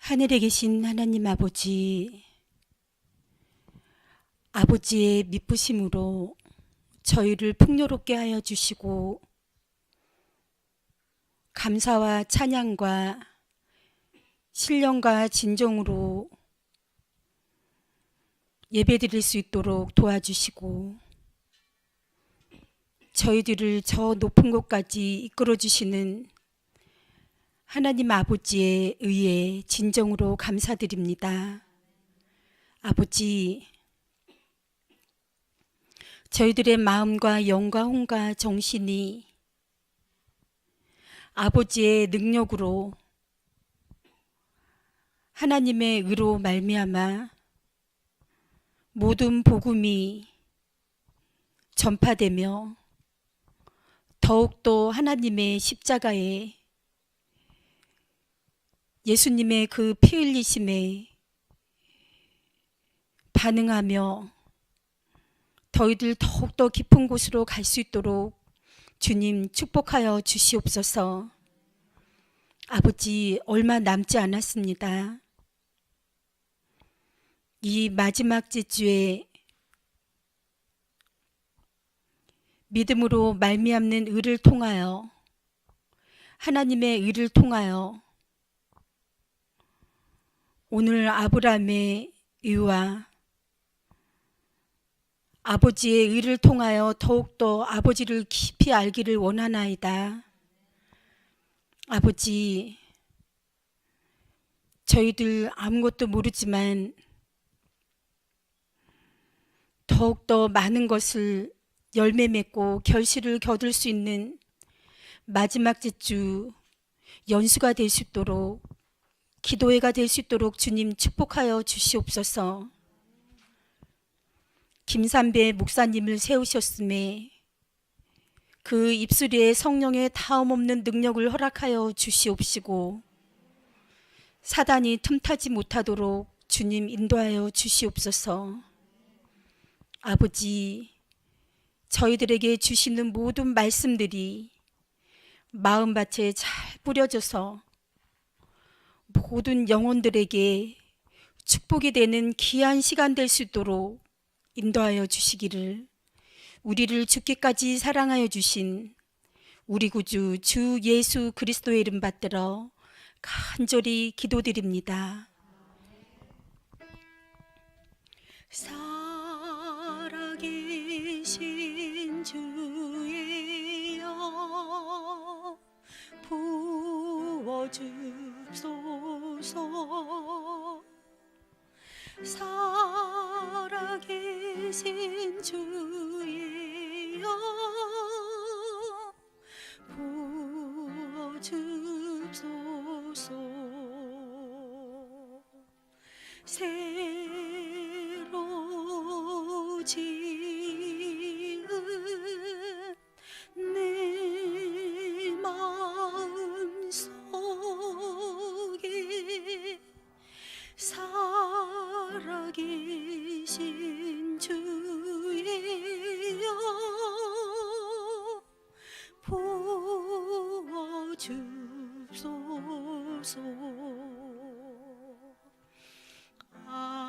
하늘에 계신 하나님 아버지, 아버지의 미쁘심으로 저희를 풍요롭게 하여 주시고 감사와 찬양과 신령과 진정으로 예배드릴 수 있도록 도와주시고 저희들을 저 높은 곳까지 이끌어 주시는 하나님 아버지의 의에 진정으로 감사드립니다. 아버지, 저희들의 마음과 영과 혼과 정신이 아버지의 능력으로 하나님의 의로 말미암아 모든 복음이 전파되며 더욱더 하나님의 십자가에 예수님의 그 피 흘리심에 반응하며 저희들 더욱더 깊은 곳으로 갈 수 있도록 주님 축복하여 주시옵소서. 아버지, 얼마 남지 않았습니다. 이 마지막 지주에 믿음으로 말미암는 의를 통하여 하나님의 의를 통하여 오늘 아브라함의 의와 아버지의 의를 통하여 더욱더 아버지를 깊이 알기를 원하나이다. 아버지, 저희들 아무것도 모르지만 더욱더 많은 것을 열매 맺고 결실을 거둘 수 있는 마지막 지주 연수가 될 수 있도록, 기도회가 될 수 있도록 주님 축복하여 주시옵소서. 김삼배 목사님을 세우셨음에 그 입술에 성령의 다음없는 능력을 허락하여 주시옵시고 사단이 틈타지 못하도록 주님 인도하여 주시옵소서. 아버지, 저희들에게 주시는 모든 말씀들이 마음밭에 잘 뿌려져서 모든 영혼들에게 축복이 되는 귀한 시간 될 수 있도록 인도하여 주시기를 우리를 죽기까지 사랑하여 주신 우리 구주 주 예수 그리스도의 이름 받들어 간절히 기도드립니다. 살아계신 주예여 부어주소서. 살아계신 주예여 부어주소서. 새로 지은 내 마음속에 살아계신 주예여 부어주소서. 아멘.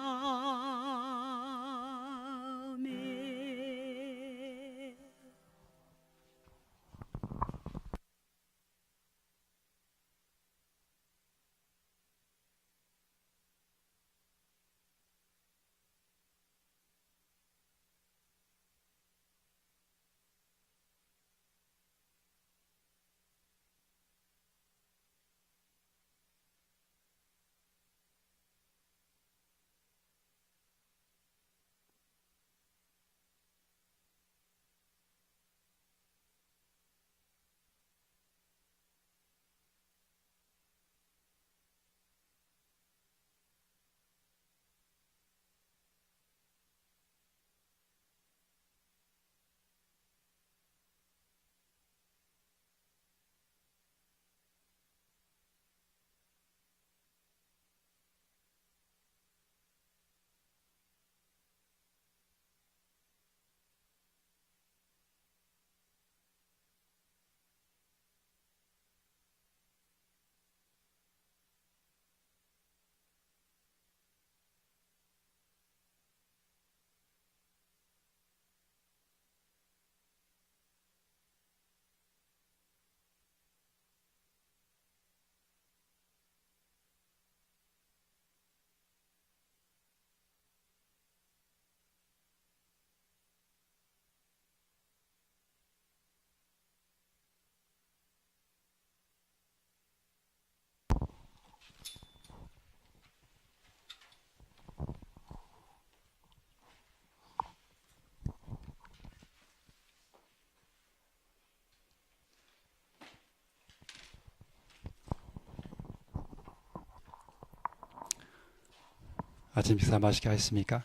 아침 식사 맛있게 하셨습니까?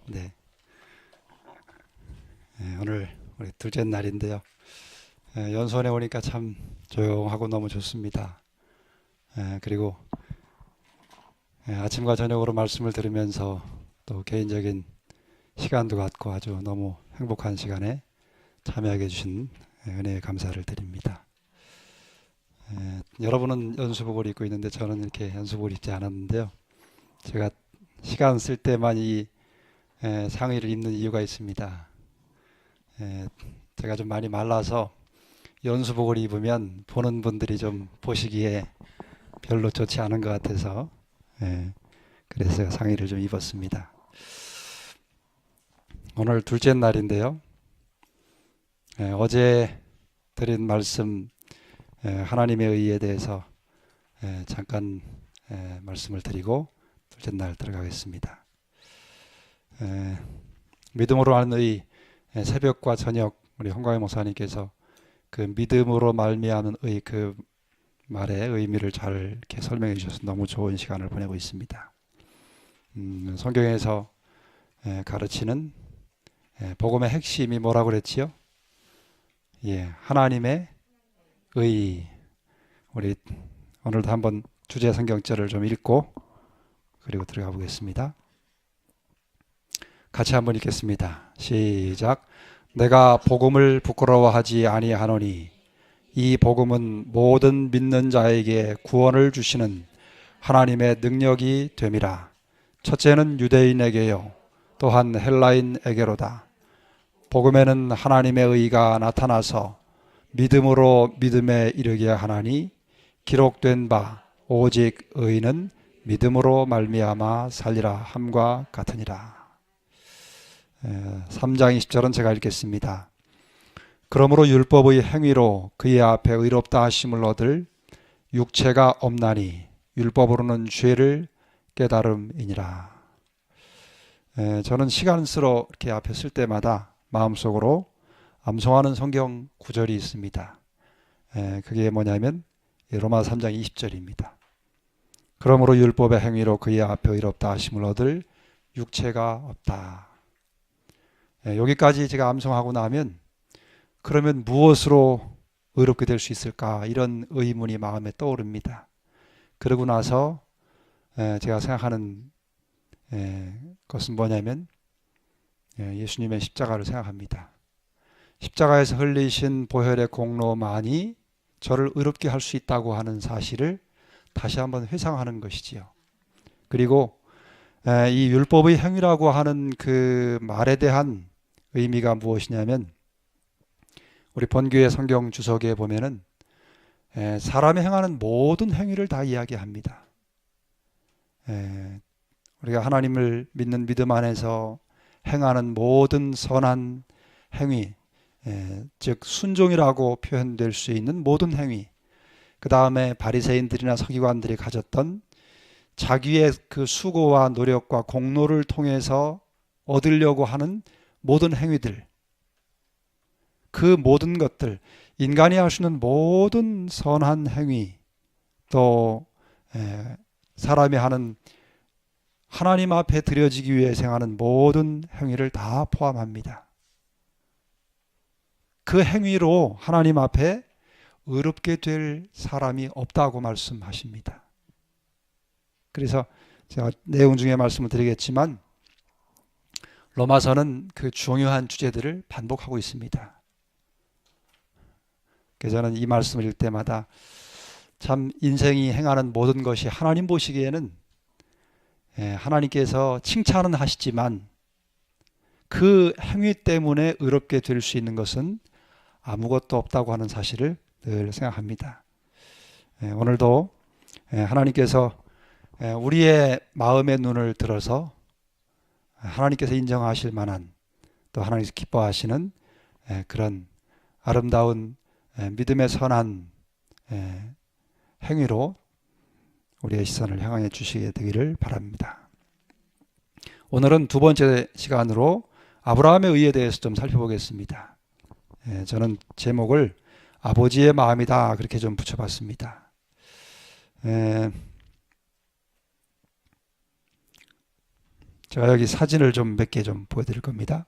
네. 오늘 우리 둘째 날인데요. 연수원에 오니까 참 조용하고 너무 좋습니다. 그리고 아침과 저녁으로 말씀을 들으면서 또 개인적인 시간도 갖고 아주 너무 행복한 시간에 참여하게 해주신 은혜에 감사를 드립니다. 여러분은 연수복을 입고 있는데 저는 이렇게 연수복을 입지 않았는데요. 제가 시간 쓸 때만 이 상의를 입는 이유가 있습니다. 제가 좀 많이 말라서 연수복을 입으면 보는 분들이 좀 보시기에 별로 좋지 않은 것 같아서 그래서 상의를 좀 입었습니다. 오늘 둘째 날인데요. 어제 드린 말씀 하나님의 의에 대해서 잠깐 말씀을 드리고 둘째 날 들어가겠습니다. 믿음으로 하는 의, 새벽과 저녁 우리 홍광희 목사님께서 그 믿음으로 말미암은 의 그 말의 의미를 잘 이렇게 설명해 주셔서 너무 좋은 시간을 보내고 있습니다. 성경에서 가르치는 복음의 핵심이 뭐라고 그랬지요? 하나님의 의. 우리 오늘도 한번 주제 성경절을 좀 읽고 그리고 들어가 보겠습니다. 같이 한번 읽겠습니다. 시작. 내가 복음을 부끄러워하지 아니하노니 이 복음은 모든 믿는 자에게 구원을 주시는 하나님의 능력이 됨이라. 첫째는 유대인에게요 또한 헬라인에게로다. 복음에는 하나님의 의가 나타나서 믿음으로 믿음에 이르게 하나니 기록된 바 오직 의는 믿음으로 말미암아 살리라 함과 같으니라. 3장 20절은 제가 읽겠습니다. 그러므로 율법의 행위로 그의 앞에 의롭다 하심을 얻을 육체가 없나니 율법으로는 죄를 깨달음이니라. 저는 시간스러 이렇게 앞에 쓸 때마다 마음속으로 암송하는 성경 구절이 있습니다. 그게 뭐냐면 로마 3장 20절입니다. 그러므로 율법의 행위로 그의 앞에 의롭다 하심을 얻을 육체가 없다. 여기까지 제가 암송하고 나면 그러면 무엇으로 의롭게 될 수 있을까? 이런 의문이 마음에 떠오릅니다. 그러고 나서 제가 생각하는 것은 뭐냐면 예수님의 십자가를 생각합니다. 십자가에서 흘리신 보혈의 공로만이 저를 의롭게 할 수 있다고 하는 사실을 다시 한번 회상하는 것이지요. 그리고 이 율법의 행위라고 하는 그 말에 대한 의미가 무엇이냐면 우리 본교의 성경 주석에 보면은 사람이 행하는 모든 행위를 다 이야기합니다. 우리가 하나님을 믿는 믿음 안에서 행하는 모든 선한 행위, 즉 순종이라고 표현될 수 있는 모든 행위, 그 다음에 바리새인들이나 서기관들이 가졌던 자기의 그 수고와 노력과 공로를 통해서 얻으려고 하는 모든 행위들, 그 모든 것들, 인간이 할 수 있는 모든 선한 행위, 또 사람이 하는 하나님 앞에 드려지기 위해 행하는 모든 행위를 다 포함합니다. 그 행위로 하나님 앞에 의롭게 될 사람이 없다고 말씀하십니다. 그래서 제가 내용 중에 말씀을 드리겠지만 로마서는 그 중요한 주제들을 반복하고 있습니다. 그래서 저는 이 말씀을 읽을 때마다 참 인생이 행하는 모든 것이 하나님 보시기에는 하나님께서 칭찬은 하시지만 그 행위 때문에 의롭게 될 수 있는 것은 아무것도 없다고 하는 사실을 늘 생각합니다. 오늘도 하나님께서 우리의 마음의 눈을 들어서 하나님께서 인정하실 만한 또 하나님께서 기뻐하시는 그런 아름다운 믿음의 선한 행위로 우리의 시선을 향해 주시게 되기를 바랍니다. 오늘은 두 번째 시간으로 아브라함의 의에 대해서 좀 살펴보겠습니다. 저는 제목을 아버지의 마음이다 그렇게 좀 붙여봤습니다. 제가 여기 사진을 좀 몇 개 좀 보여드릴 겁니다.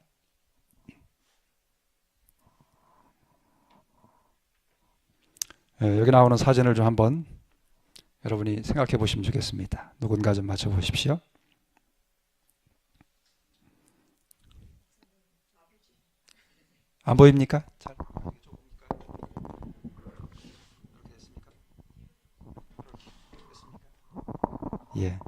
여기 나오는 사진을 좀 한번 여러분이 생각해 보시면 좋겠습니다. 누군가 좀 맞춰 보십시오. 안 보입니까? 예.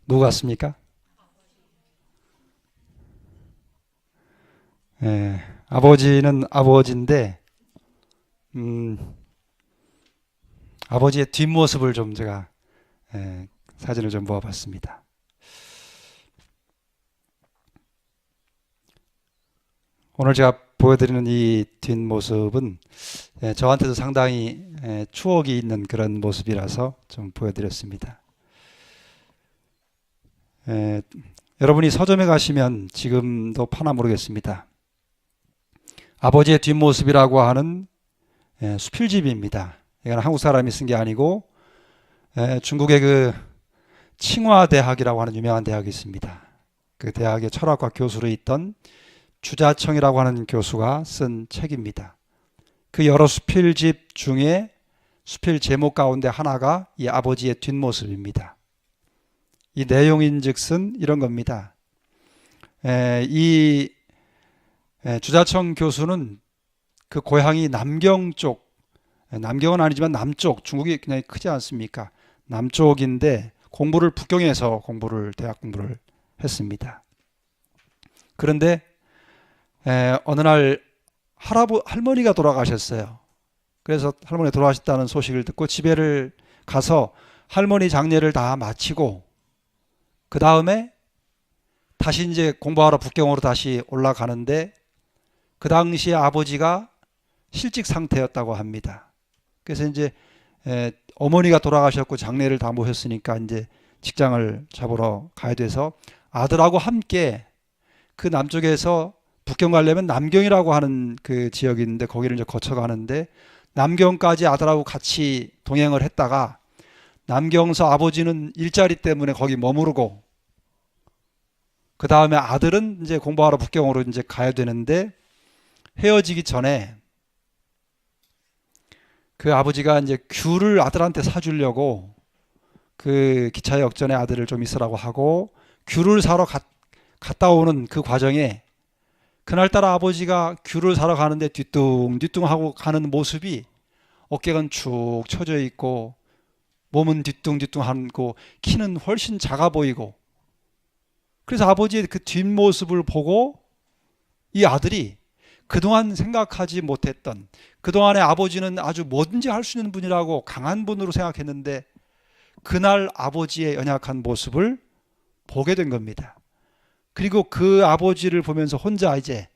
누구 같습니까? 예, 아버지는 아버지인데, 아버지의 뒷모습을 좀 제가 사진을 좀 모아봤습니다. 오늘 제가 보여드리는 이 뒷모습은 저한테도 상당히 추억이 있는 그런 모습이라서 좀 보여드렸습니다. 여러분이 서점에 가시면 지금도 파나 모르겠습니다. 아버지의 뒷모습이라고 하는 수필집입니다. 이건 한국 사람이 쓴 게 아니고 중국의 그 칭화대학이라고 하는 유명한 대학이 있습니다. 그 대학의 철학과 교수로 있던 주자청이라고 하는 교수가 쓴 책입니다. 그 여러 수필집 중에 수필 제목 가운데 하나가 이 아버지의 뒷모습입니다. 이 내용인즉슨 이런 겁니다. 이 주자청 교수는 그 고향이 남경 쪽, 남경은 아니지만 남쪽, 중국이 굉장히 크지 않습니까? 남쪽인데 공부를 북경에서 대학 공부를 했습니다. 그런데 어느 날 할머니가 돌아가셨어요. 그래서 할머니 돌아가셨다는 소식을 듣고 집에를 가서 할머니 장례를 다 마치고 그 다음에 다시 이제 공부하러 북경으로 다시 올라가는데 그 당시에 아버지가 실직 상태였다고 합니다. 그래서 이제 어머니가 돌아가셨고 장례를 다 모셨으니까 이제 직장을 잡으러 가야 돼서 아들하고 함께 그 남쪽에서 북경 가려면 남경이라고 하는 그 지역이 있는데 거기를 이제 거쳐가는데 남경까지 아들하고 같이 동행을 했다가 남경서 아버지는 일자리 때문에 거기 머무르고 그 다음에 아들은 이제 공부하러 북경으로 이제 가야 되는데 헤어지기 전에 그 아버지가 이제 귤을 아들한테 사주려고 그 기차 역전에 아들을 좀 있으라고 하고 귤을 사러 갔다 오는 그 과정에 그날따라 아버지가 귤을 사러 가는데 뒤뚱뒤뚱 하고 가는 모습이 어깨가 축 처져 있고 몸은 뒤뚱뒤뚱 하고 키는 훨씬 작아 보이고 그래서 아버지의 그 뒷모습을 보고 이 아들이 그동안 생각하지 못했던 그동안에 아버지는 아주 뭐든지 할 수 있는 분이라고 강한 분으로 생각했는데 그날 아버지의 연약한 모습을 보게 된 겁니다. 그리고 그 아버지를 보면서 혼자 이제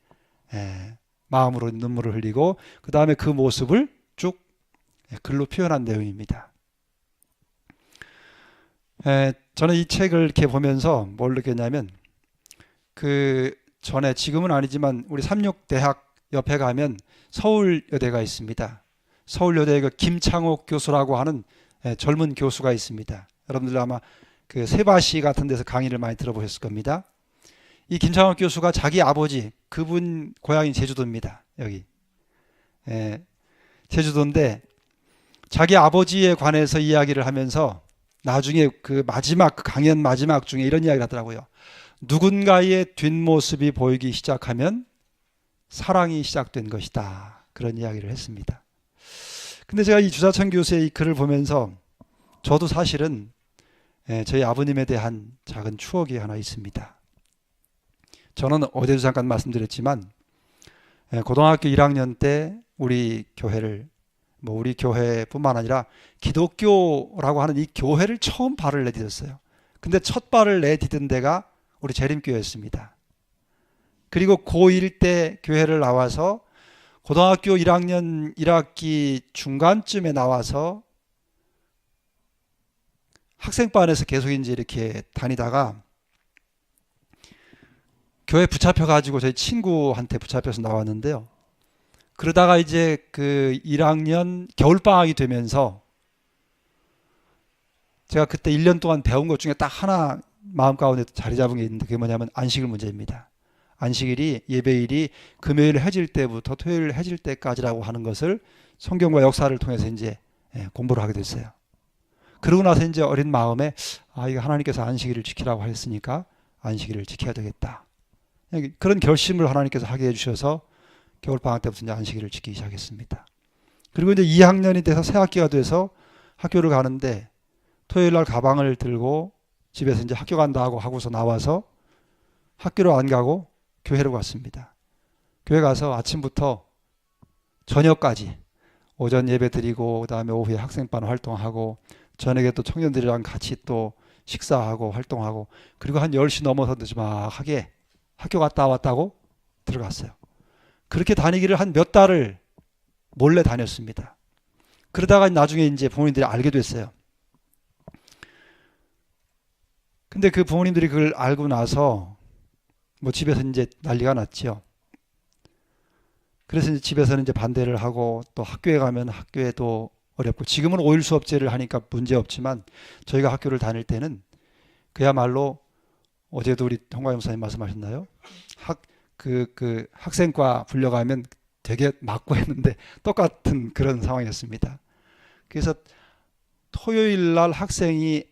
마음으로 눈물을 흘리고 그 다음에 그 모습을 쭉 글로 표현한 내용입니다. 저는 이 책을 이렇게 보면서 뭘 느꼈냐면 그 전에 지금은 아니지만 우리 삼육대학 옆에 가면 서울여대가 있습니다. 서울여대에 그 김창옥 교수라고 하는 젊은 교수가 있습니다. 여러분들 아마 그 세바시 같은 데서 강의를 많이 들어보셨을 겁니다. 이 김창옥 교수가 자기 아버지 그분 고향이 제주도입니다. 여기 제주도인데 자기 아버지에 관해서 이야기를 하면서 나중에 그 마지막 그 강연 마지막 중에 이런 이야기를 하더라고요. 누군가의 뒷모습이 보이기 시작하면 사랑이 시작된 것이다. 그런 이야기를 했습니다. 근데 제가 이 주자청 교수의 이 글을 보면서 저도 사실은 저희 아버님에 대한 작은 추억이 하나 있습니다. 저는 어제도 잠깐 말씀드렸지만 고등학교 1학년 때 우리 교회를 우리 교회뿐만 아니라 기독교라고 하는 이 교회를 처음 발을 내딛었어요. 근데 첫 발을 내딛은 데가 우리 재림교회였습니다. 그리고 고1 때 교회를 나와서 고등학교 1학년 1학기 중간쯤에 나와서 학생반에서 계속 이제 이렇게 다니다가 교회 붙잡혀가지고 저희 친구한테 붙잡혀서 나왔는데요. 그러다가 이제 그 1학년 겨울방학이 되면서 제가 그때 1년 동안 배운 것 중에 딱 하나 마음 가운데 자리 잡은 게 있는데 그게 뭐냐면 안식일 문제입니다. 안식일이 예배일이 금요일 해질 때부터 토요일 해질 때까지라고 하는 것을 성경과 역사를 통해서 이제 공부를 하게 됐어요. 그러고 나서 이제 어린 마음에 이거 하나님께서 안식일을 지키라고 하셨으니까 안식일을 지켜야 되겠다. 그런 결심을 하나님께서 하게 해주셔서 겨울방학 때부터 이제 안식일을 지키기 시작했습니다. 그리고 이제 2학년이 돼서 새 학기가 돼서 학교를 가는데 토요일 날 가방을 들고 집에서 이제 학교 간다 하고서 나와서 학교로 안 가고 교회로 갔습니다. 교회 가서 아침부터 저녁까지 오전 예배 드리고 그다음에 오후에 학생반 활동하고 저녁에 또 청년들이랑 같이 또 식사하고 활동하고 그리고 한 10시 넘어서 늦지막하게 학교 갔다 왔다고 들어갔어요. 그렇게 다니기를 한 몇 달을 몰래 다녔습니다. 그러다가 나중에 이제 부모님들이 알게 됐어요. 근데 그 부모님들이 그걸 알고 나서 뭐 집에서 이제 난리가 났죠. 그래서 이제 집에서는 이제 반대를 하고 또 학교에 가면 학교에도 어렵고 지금은 5일 수업제를 하니까 문제 없지만 저희가 학교를 다닐 때는 그야말로 어제도 우리 홍과영 목사님 말씀하셨나요? 학생과 불려가면 되게 맞고 했는데 똑같은 그런 상황이었습니다. 그래서 토요일 날 학생이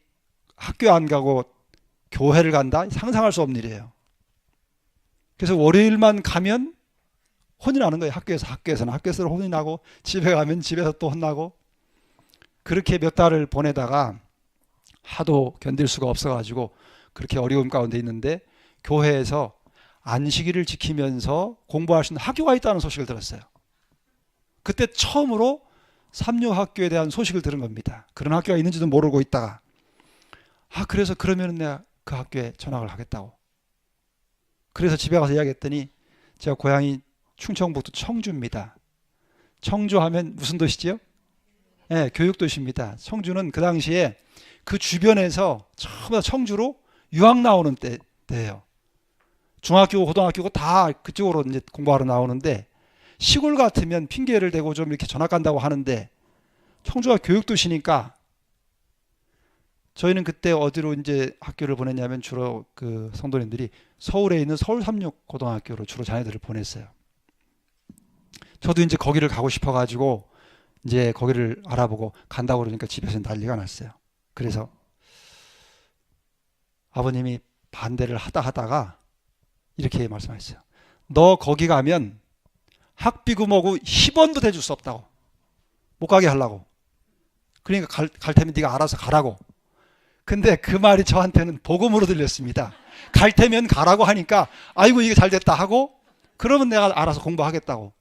학교 안 가고 교회를 간다? 상상할 수 없는 일이에요. 그래서 월요일만 가면 혼이 나는 거예요. 학교에서는 혼이 나고 집에 가면 집에서 또 혼나고 그렇게 몇 달을 보내다가 하도 견딜 수가 없어가지고 그렇게 어려움 가운데 있는데 교회에서 안식일을 지키면서 공부할 수 있는 학교가 있다는 소식을 들었어요. 그때 처음으로 삼류학교에 대한 소식을 들은 겁니다. 그런 학교가 있는지도 모르고 있다가 그래서 그러면 내가 그 학교에 전학을 하겠다고. 그래서 집에 가서 이야기했더니 제가 고향이 충청북도 청주입니다. 청주하면 무슨 도시지요? 네, 교육도시입니다. 청주는 그 당시에 그 주변에서 전부 다 청주로 유학 나오는 때예요. 중학교고 고등학교고 다 그쪽으로 이제 공부하러 나오는데 시골 같으면 핑계를 대고 좀 이렇게 전학 간다고 하는데 청주가 교육도시니까 저희는 그때 어디로 이제 학교를 보냈냐면 주로 그 성도님들이 서울에 있는 서울 삼육고등학교로 주로 자녀들을 보냈어요. 저도 이제 거기를 가고 싶어가지고 이제 거기를 알아보고 간다고 그러니까 집에서 난리가 났어요. 그래서 아버님이 반대를 하다가 이렇게 말씀하셨어요. 너 거기 가면 학비고 뭐고 10원도 대줄 수 없다고. 못 가게 하려고. 그러니까 갈 테면 네가 알아서 가라고. 근데 그 말이 저한테는 복음으로 들렸습니다. 갈 테면 가라고 하니까 아이고 이게 잘 됐다 하고 그러면 내가 알아서 공부하겠다고.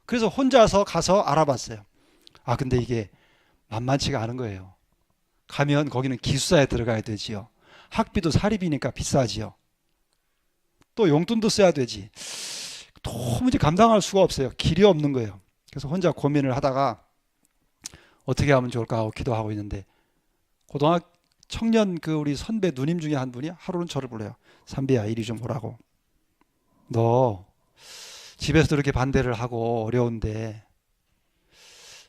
그래서 혼자서 가서 알아봤어요. 근데 이게 만만치가 않은 거예요. 가면 거기는 기숙사에 들어가야 되지요. 학비도 사립이니까 비싸지요. 또 용돈도 써야 되지. 도무지 감당할 수가 없어요. 길이 없는 거예요. 그래서 혼자 고민을 하다가 어떻게 하면 좋을까 하고 기도하고 있는데 고등학교 청년 그 우리 선배 누님 중에 한 분이 하루는 저를 불러요. 삼비야 이리 좀 오라고. 너 집에서도 이렇게 반대를 하고 어려운데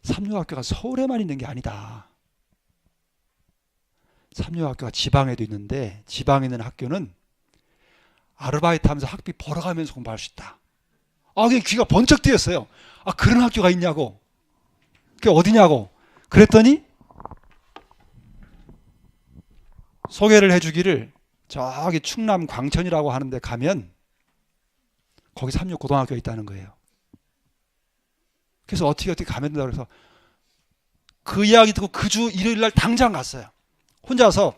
삼류학교가 서울에만 있는 게 아니다. 삼류학교가 지방에도 있는데 지방에 있는 학교는 아르바이트 하면서 학비 벌어가면서 공부할 수 있다. 그게 귀가 번쩍 뜨였어요. 그런 학교가 있냐고. 그게 어디냐고. 그랬더니 소개를 해주기를 저기 충남 광천이라고 하는데 가면 거기 삼육고등학교가 있다는 거예요. 그래서 어떻게 가면 된다고 해서 그 이야기 듣고 그 주 일요일 날 당장 갔어요. 혼자서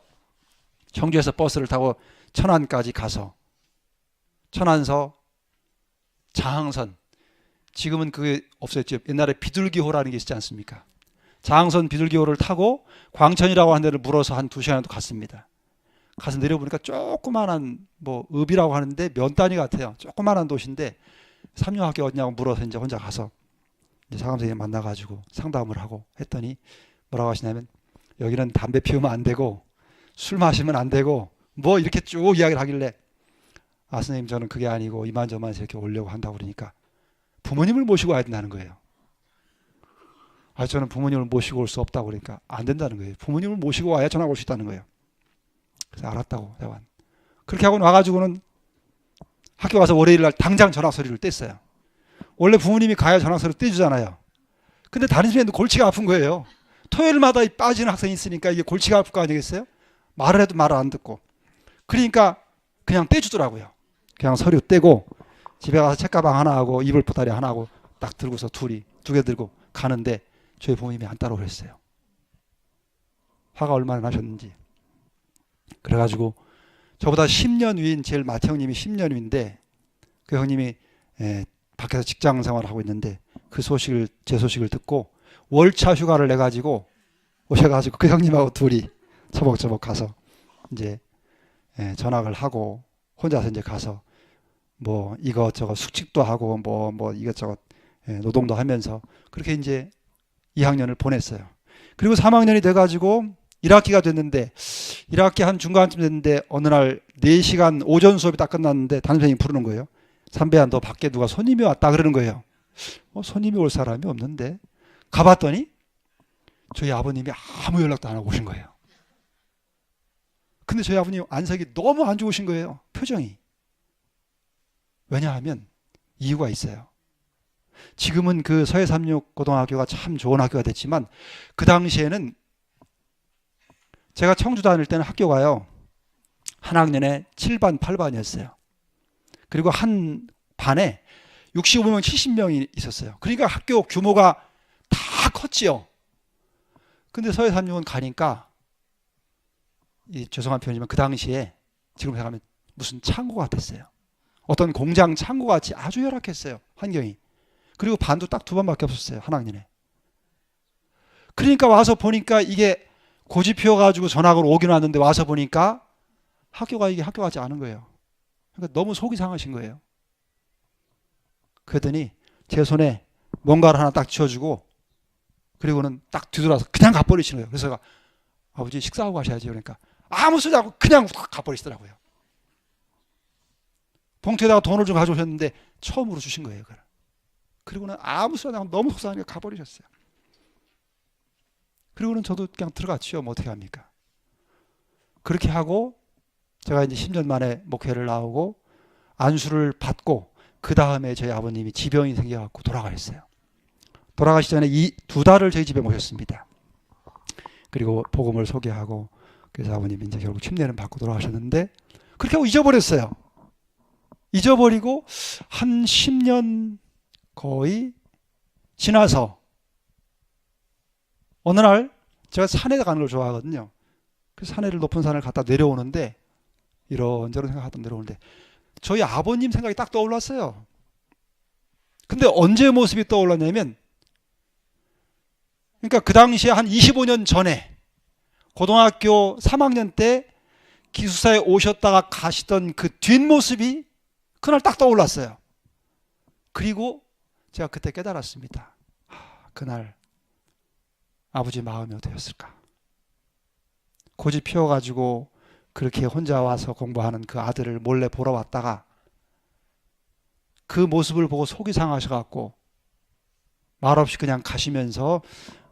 청주에서 버스를 타고 천안까지 가서 천안서 장항선 지금은 그게 없어졌죠. 옛날에 비둘기호라는 게 있지 않습니까? 장항선 비둘기호를 타고 광천이라고 하는 데를 물어서 한 2시간 갔습니다. 가서 내려보니까 조그만한 읍이라고 하는데 면 단위 같아요. 조그만한 도시인데 삼룡학교 어디냐고 물어서 이제 혼자 가서 이제 사감 선생님 만나가지고 상담을 하고 했더니 뭐라고 하시냐면 여기는 담배 피우면 안 되고 술 마시면 안 되고 뭐 이렇게 쭉 이야기를 하길래 아 선생님 저는 그게 아니고 이만저만 이렇게 오려고 한다고 그러니까 부모님을 모시고 와야 된다는 거예요. 아 저는 부모님을 모시고 올 수 없다고 그러니까 안 된다는 거예요. 부모님을 모시고 와야 전화가 올 수 있다는 거예요. 그래서 알았다고 대관. 그렇게 하고 와가지고는 학교 가서 월요일 날 당장 전화서리를 뗐어요. 원래 부모님이 가야 전화서리를 떼주잖아요. 근데 다른 집에도 골치가 아픈 거예요. 토요일마다 빠지는 학생이 있으니까 이게 골치가 아플 거 아니겠어요? 말을 해도 말을 안 듣고. 그러니까 그냥 떼주더라고요. 그냥 서류 떼고 집에 가서 책가방 하나 하고 이불 보따리 하나 하고 딱 들고서 둘이 두 개 들고 가는데 저희 부모님이 안 따라오랬어요. 화가 얼마나 나셨는지. 그래가지고 저보다 10년 위인 제일 맏 형님이 10년 위인데 그 형님이 밖에서 직장 생활을 하고 있는데 그 소식을 제 소식을 듣고 월차 휴가를 내 가지고 오셔가지고 그 형님하고 둘이 처벅처벅 가서 이제 전학을 하고 혼자서 이제 가서 뭐 이것저것 숙직도 하고 뭐 이것저것 노동도 하면서 그렇게 이제 2학년을 보냈어요. 그리고 3학년이 돼가지고 1학기가 됐는데 1학기 한 중간쯤 됐는데 어느 날 4시간 오전 수업이 딱 끝났는데 담임선생님이 부르는 거예요. 삼배야 너 밖에 누가 손님이 왔다 그러는 거예요. 손님이 올 사람이 없는데 가봤더니 저희 아버님이 아무 연락도 안 하고 오신 거예요. 근데 저희 아버님 안색이 너무 안 좋으신 거예요. 표정이. 왜냐하면 이유가 있어요. 지금은 그 서해삼육고등학교가 참 좋은 학교가 됐지만 그 당시에는 제가 청주 다닐 때는 학교가요. 한 학년에 7반, 8반이었어요. 그리고 한 반에 65명, 70명이 있었어요. 그러니까 학교 규모가 다 컸지요. 근데 서해삼육은 가니까 죄송한 표현이지만 그 당시에 지금 생각하면 무슨 창고 같았어요. 어떤 공장 창고 같이 아주 열악했어요. 환경이. 그리고 반도 딱 2반밖에 없었어요. 한 학년에. 그러니까 와서 보니까 이게 고집 피워가지고 전학을 오긴 왔는데 와서 보니까 학교가 이게 학교 같지 않은 거예요. 그러니까 너무 속이 상하신 거예요. 그랬더니 제 손에 뭔가를 하나 딱 쥐어주고 그리고는 딱 뒤돌아서 그냥 가버리시는 거예요. 그래서 아버지 식사하고 가셔야지. 그러니까 아무 소리 하고 그냥 확 가버리시더라고요. 봉투에다가 돈을 좀 가져오셨는데 처음으로 주신 거예요. 그걸. 그리고는 아무 소리 안 하고 너무 속상하게 가버리셨어요. 그리고는 저도 그냥 들어갔죠. 뭐 어떻게 합니까? 그렇게 하고 제가 이제 10년 만에 목회를 나오고 안수를 받고 그 다음에 저희 아버님이 지병이 생겨갖고 돌아가셨어요. 돌아가시 전에 이 2달을 저희 집에 모셨습니다. 그리고 복음을 소개하고 그래서 아버님이 이제 결국 침례는 받고 돌아가셨는데 그렇게 하고 잊어버렸어요. 잊어버리고 한 10년 거의 지나서 어느 날 제가 산에 가는 걸 좋아하거든요. 그래서 산에를 높은 산을 갔다 내려오는데 이런저런 생각하다 내려오는데 저희 아버님 생각이 딱 떠올랐어요. 근데 언제 모습이 떠올랐냐면 그러니까 그 당시에 한 25년 전에 고등학교 3학년 때 기숙사에 오셨다가 가시던 그 뒷모습이 그날 딱 떠올랐어요. 그리고 제가 그때 깨달았습니다. 그날 아버지 마음이 어떠셨을까? 고집 피워가지고 그렇게 혼자 와서 공부하는 그 아들을 몰래 보러 왔다가 그 모습을 보고 속이 상하셔갖고 말없이 그냥 가시면서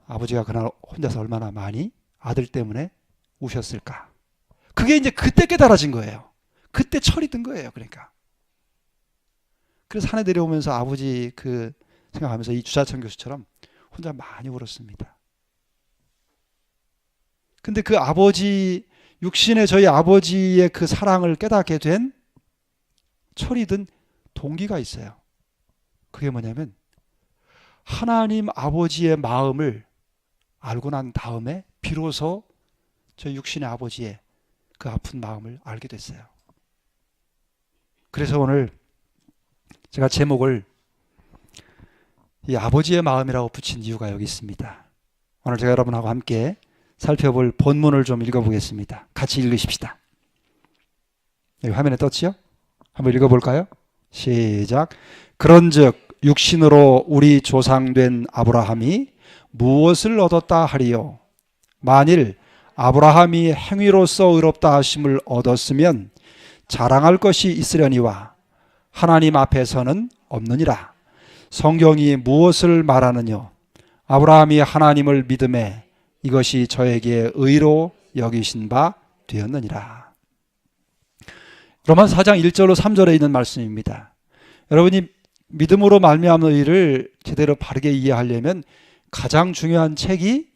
아버지가 그날 혼자서 얼마나 많이 아들 때문에 우셨을까? 그게 이제 그때 깨달아진 거예요. 그때 철이 든 거예요. 그러니까. 그래서 산에 내려오면서 아버지 그 생각하면서 이 주자천 교수처럼 혼자 많이 울었습니다. 근데 그 아버지, 육신의 저희 아버지의 그 사랑을 깨닫게 된 철이 든 동기가 있어요. 그게 뭐냐면 하나님 아버지의 마음을 알고 난 다음에 비로소 저희 육신의 아버지의 그 아픈 마음을 알게 됐어요. 그래서 오늘 제가 제목을 이 아버지의 마음이라고 붙인 이유가 여기 있습니다. 오늘 제가 여러분하고 함께 살펴볼 본문을 좀 읽어보겠습니다. 같이 읽으십시다. 여기 화면에 떴지요? 한번 읽어볼까요? 시작. 그런즉 육신으로 우리 조상된 아브라함이 무엇을 얻었다 하리요? 만일 아브라함이 행위로서 의롭다 하심을 얻었으면 자랑할 것이 있으려니와 하나님 앞에서는 없느니라. 성경이 무엇을 말하느뇨? 아브라함이 하나님을 믿음에 이것이 저에게 의로 여기신 바 되었느니라. 로마서 4장 1절로 3절에 있는 말씀입니다. 여러분이 믿음으로 말미암는 의를 제대로 바르게 이해하려면 가장 중요한 책이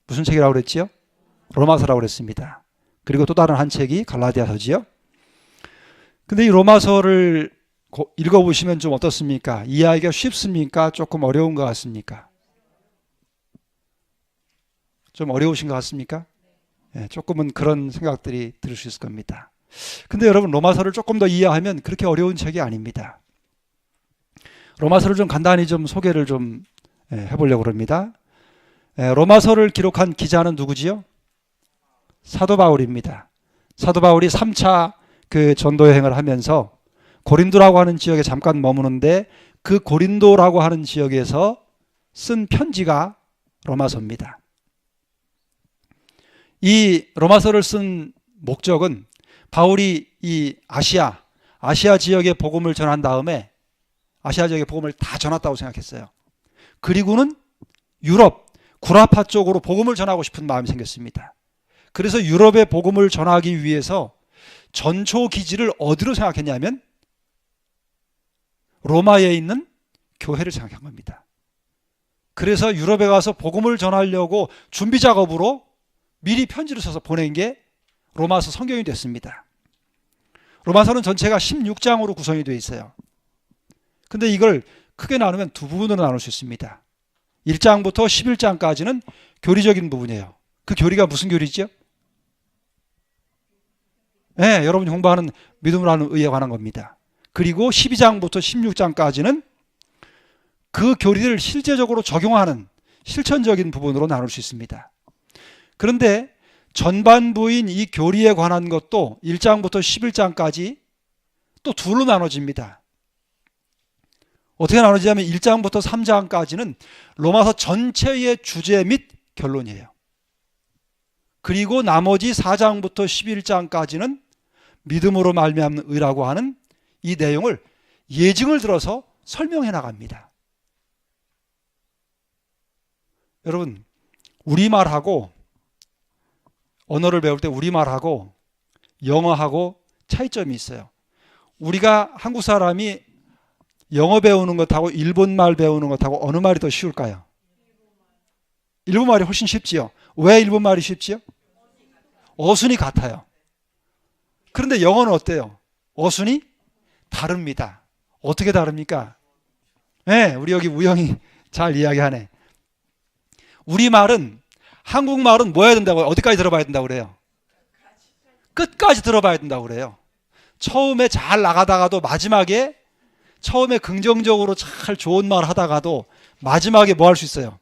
무슨 책이라고 그랬지요? 로마서라고 그랬습니다. 그리고 또 다른 한 책이 갈라디아서지요. 근데 이 로마서를 읽어보시면 좀 어떻습니까? 이해하기가 쉽습니까? 조금 어려운 것 같습니까? 좀 어려우신 것 같습니까? 네, 조금은 그런 생각들이 들 수 있을 겁니다. 근데 여러분, 로마서를 조금 더 이해하면 그렇게 어려운 책이 아닙니다. 로마서를 좀 간단히 좀 소개를 좀 해보려고 합니다. 로마서를 기록한 기자는 누구지요? 사도 바울입니다. 사도 바울이 3차 그 전도 여행을 하면서 고린도라고 하는 지역에 잠깐 머무는데 그 고린도라고 하는 지역에서 쓴 편지가 로마서입니다. 이 로마서를 쓴 목적은 바울이 이 아시아 지역에 복음을 전한 다음에 아시아 지역에 복음을 다 전했다고 생각했어요. 그리고는 유럽, 구라파 쪽으로 복음을 전하고 싶은 마음이 생겼습니다. 그래서 유럽에 복음을 전하기 위해서 전초 기지를 어디로 생각했냐면 로마에 있는 교회를 생각한 겁니다. 그래서 유럽에 가서 복음을 전하려고 준비 작업으로 미리 편지를 써서 보낸 게 로마서 성경이 됐습니다. 로마서는 전체가 16장으로 구성이 되어 있어요. 근데 이걸 크게 나누면 두 부분으로 나눌 수 있습니다. 1장부터 11장까지는 교리적인 부분이에요. 그 교리가 무슨 교리죠? 네, 여러분이 공부하는 믿음으로 하는 의에 관한 겁니다. 그리고 12장부터 16장까지는 그 교리를 실제적으로 적용하는 실천적인 부분으로 나눌 수 있습니다. 그런데 전반부인 이 교리에 관한 것도 1장부터 11장까지 또 둘로 나눠집니다. 어떻게 나눠지냐면 1장부터 3장까지는 로마서 전체의 주제 및 결론이에요. 그리고 나머지 4장부터 11장까지는 믿음으로 말미암는 의라고 하는 이 내용을 예증을 들어서 설명해 나갑니다. 여러분, 우리말하고 언어를 배울 때 우리말하고 영어하고 차이점이 있어요. 우리가 한국 사람이 영어 배우는 것하고 일본말 배우는 것하고 어느 말이 더 쉬울까요? 일본말이 훨씬 쉽지요. 왜 일본말이 쉽지요? 어순이 같아요. 그런데 영어는 어때요? 어순이 다릅니다. 어떻게 다릅니까? 네, 우리 여기 우영이 잘 이야기하네. 우리말은 한국말은 뭐 해야 된다고요? 어디까지 들어봐야 된다고 그래요? 끝까지 들어봐야 된다고 그래요. 처음에 잘 나가다가도 마지막에 처음에 긍정적으로 잘 좋은 말 하다가도 마지막에 뭐 할 수 있어요?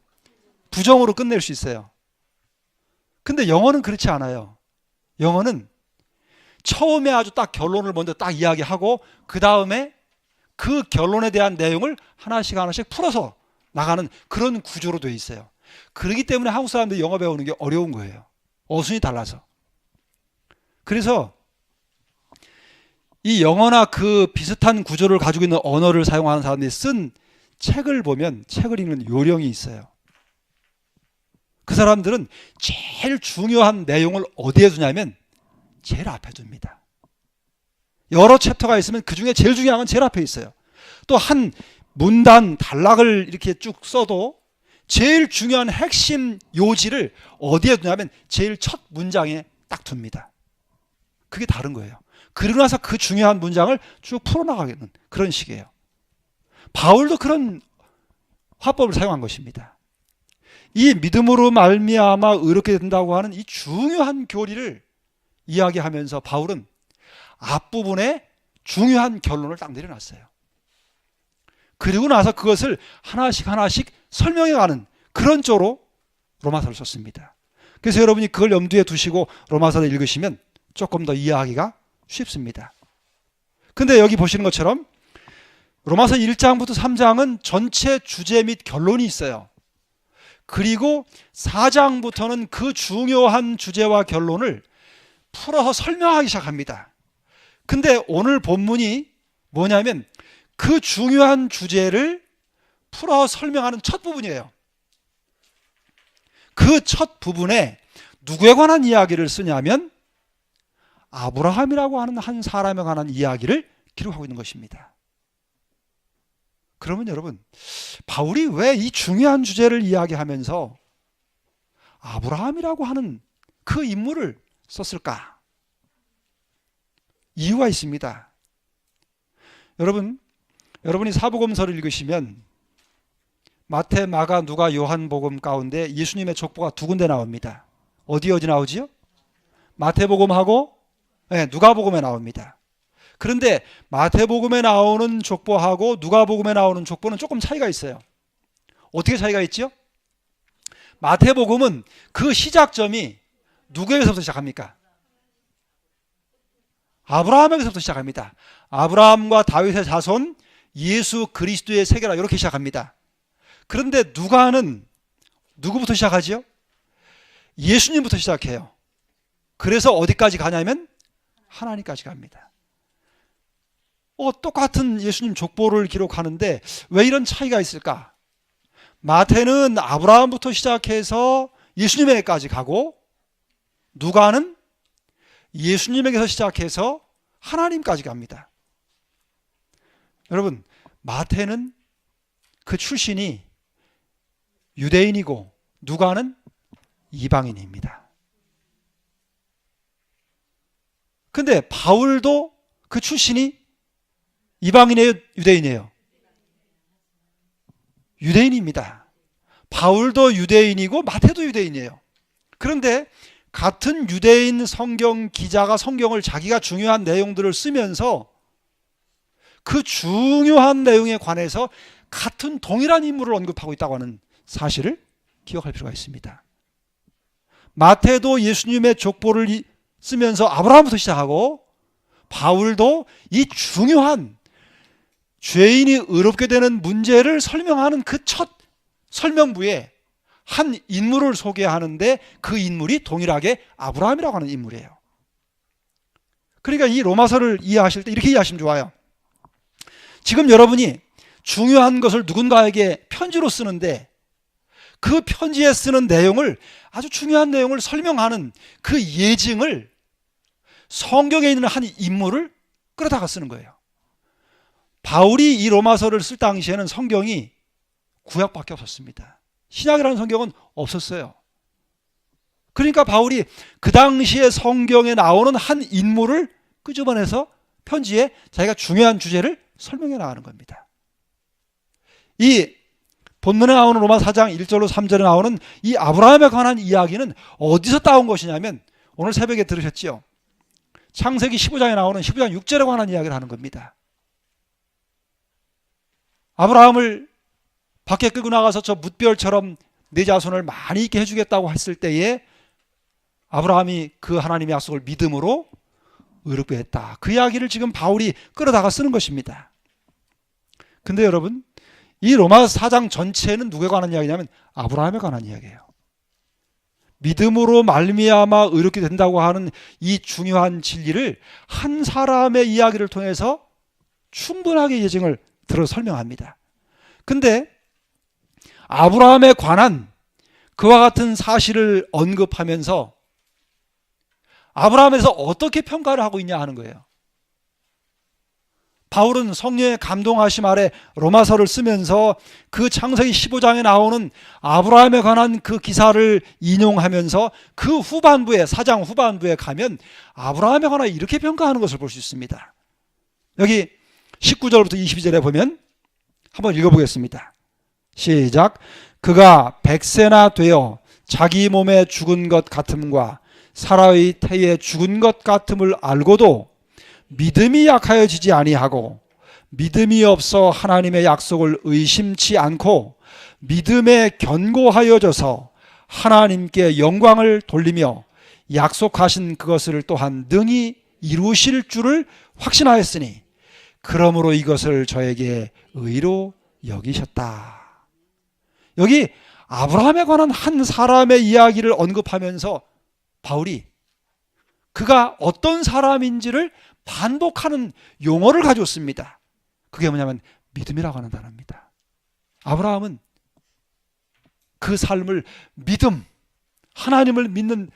부정으로 끝낼 수 있어요. 근데 영어는 그렇지 않아요. 영어는 처음에 아주 딱 결론을 먼저 딱 이야기하고 그 다음에 그 결론에 대한 내용을 하나씩 풀어서 나가는 그런 구조로 되어 있어요. 그렇기 때문에 한국 사람들이 영어 배우는 게 어려운 거예요. 어순이 달라서. 그래서 이 영어나 그 비슷한 구조를 가지고 있는 언어를 사용하는 사람들이 쓴 책을 보면 책을 읽는 요령이 있어요. 그 사람들은 제일 중요한 내용을 어디에 두냐면 제일 앞에 둡니다. 여러 챕터가 있으면 그 중에 제일 중요한 건 제일 앞에 있어요. 또 한 문단, 단락을 이렇게 쭉 써도 제일 중요한 핵심 요지를 어디에 두냐면 제일 첫 문장에 딱 둡니다. 그게 다른 거예요. 그러고 나서 그 중요한 문장을 쭉 풀어나가는 그런 식이에요. 바울도 그런 화법을 사용한 것입니다. 이 믿음으로 말미암아 의롭게 된다고 하는 이 중요한 교리를 이야기하면서 바울은 앞부분에 중요한 결론을 딱 내려놨어요. 그리고 나서 그것을 하나씩 설명해가는 그런 쪽으로 로마서를 썼습니다. 그래서 여러분이 그걸 염두에 두시고 로마서를 읽으시면 조금 더 이해하기가 쉽습니다. 근데 여기 보시는 것처럼 로마서 1장부터 3장은 전체 주제 및 결론이 있어요. 그리고 4장부터는 그 중요한 주제와 결론을 풀어서 설명하기 시작합니다. 근데 오늘 본문이 뭐냐면 그 중요한 주제를 풀어 설명하는 첫 부분이에요. 그 첫 부분에 누구에 관한 이야기를 쓰냐면 아브라함이라고 하는 한 사람에 관한 이야기를 기록하고 있는 것입니다. 그러면 여러분, 바울이 왜 이 중요한 주제를 이야기하면서 아브라함이라고 하는 그 인물을 썼을까? 이유가 있습니다. 여러분이 사복음서를 읽으시면 마태, 마가, 누가, 요한복음 가운데 예수님의 족보가 두 군데 나옵니다. 어디 나오지요? 마태복음하고 누가복음에 나옵니다. 그런데 마태복음에 나오는 족보하고 누가복음에 나오는 족보는 조금 차이가 있어요. 어떻게 차이가 있죠? 마태복음은 그 시작점이 누구에게서부터 시작합니까? 아브라함에게서부터 시작합니다. 아브라함과 다윗의 자손 예수 그리스도의 세계라 이렇게 시작합니다. 그런데 누가는 누구부터 시작하지요? 예수님부터 시작해요. 그래서 어디까지 가냐면 하나님까지 갑니다. 똑같은 예수님 족보를 기록하는데 왜 이런 차이가 있을까? 마태는 아브라함부터 시작해서 예수님에게까지 가고 누가는 예수님에게서 시작해서 하나님까지 갑니다. 여러분, 마태는 그 출신이 유대인이고 누가는 이방인입니다. 근데 바울도 그 출신이 이방인이에요, 유대인이에요? 유대인입니다. 바울도 유대인이고 마태도 유대인이에요. 그런데 같은 유대인 성경 기자가 성경을 자기가 중요한 내용들을 쓰면서 그 중요한 내용에 관해서 같은 동일한 인물을 언급하고 있다고 하는 사실을 기억할 필요가 있습니다. 마태도 예수님의 족보를 쓰면서 아브라함부터 시작하고 바울도 이 중요한 죄인이 의롭게 되는 문제를 설명하는 그 첫 설명부에 한 인물을 소개하는데 그 인물이 동일하게 아브라함이라고 하는 인물이에요. 그러니까 이 로마서를 이해하실 때 이렇게 이해하시면 좋아요. 지금 여러분이 중요한 것을 누군가에게 편지로 쓰는데 그 편지에 쓰는 내용을 아주 중요한 내용을 설명하는 그 예증을 성경에 있는 한 인물을 끌어다가 쓰는 거예요. 바울이 이 로마서를 쓸 당시에는 성경이 구약밖에 없었습니다. 신약이라는 성경은 없었어요. 그러니까 바울이 그 당시에 성경에 나오는 한 인물을 끄집어내서 편지에 자기가 중요한 주제를 설명해 나가는 겁니다. 이 본문에 나오는 로마 4장 1절로 3절에 나오는 이 아브라함에 관한 이야기는 어디서 따온 것이냐면 오늘 새벽에 들으셨죠? 창세기 15장에 나오는 15장 6절에 관한 이야기를 하는 겁니다. 아브라함을 밖에 끌고 나가서 저 뭇별처럼 내 자손을 많이 있게 해주겠다고 했을 때에 아브라함이 그 하나님의 약속을 믿음으로 의롭게 했다. 그 이야기를 지금 바울이 끌어다가 쓰는 것입니다. 근데 여러분, 이 로마 4장 전체는 누구에 관한 이야기냐면 아브라함에 관한 이야기예요. 믿음으로 말미암아 의롭게 된다고 하는 이 중요한 진리를 한 사람의 이야기를 통해서 충분하게 예증을 들어 설명합니다. 근데 아브라함에 관한 그와 같은 사실을 언급하면서 아브라함에서 어떻게 평가를 하고 있냐 하는 거예요. 바울은 성령의 감동하심 아래 로마서를 쓰면서 그 창세기 15장에 나오는 아브라함에 관한 그 기사를 인용하면서 그 후반부에 4장 후반부에 가면 아브라함에 관한 이렇게 평가하는 것을 볼 수 있습니다. 여기 19절부터 22절에 보면 한번 읽어보겠습니다. 시작. 그가 100세나 되어 자기 몸에 죽은 것 같음과 사라의 태에 죽은 것 같음을 알고도 믿음이 약하여지지 아니하고 믿음이 없어 하나님의 약속을 의심치 않고 믿음에 견고하여져서 하나님께 영광을 돌리며 약속하신 그것을 또한 능히 이루실 줄을 확신하였으니 그러므로 이것을 저에게 의로 여기셨다. 여기 아브라함에 관한 한 사람의 이야기를 언급하면서 바울이 그가 어떤 사람인지를 반복하는 용어를 가져왔습니다. 그게 뭐냐면 믿음이라고 하는 단어입니다. 아브라함은 그 삶을 믿음, 하나님을 믿는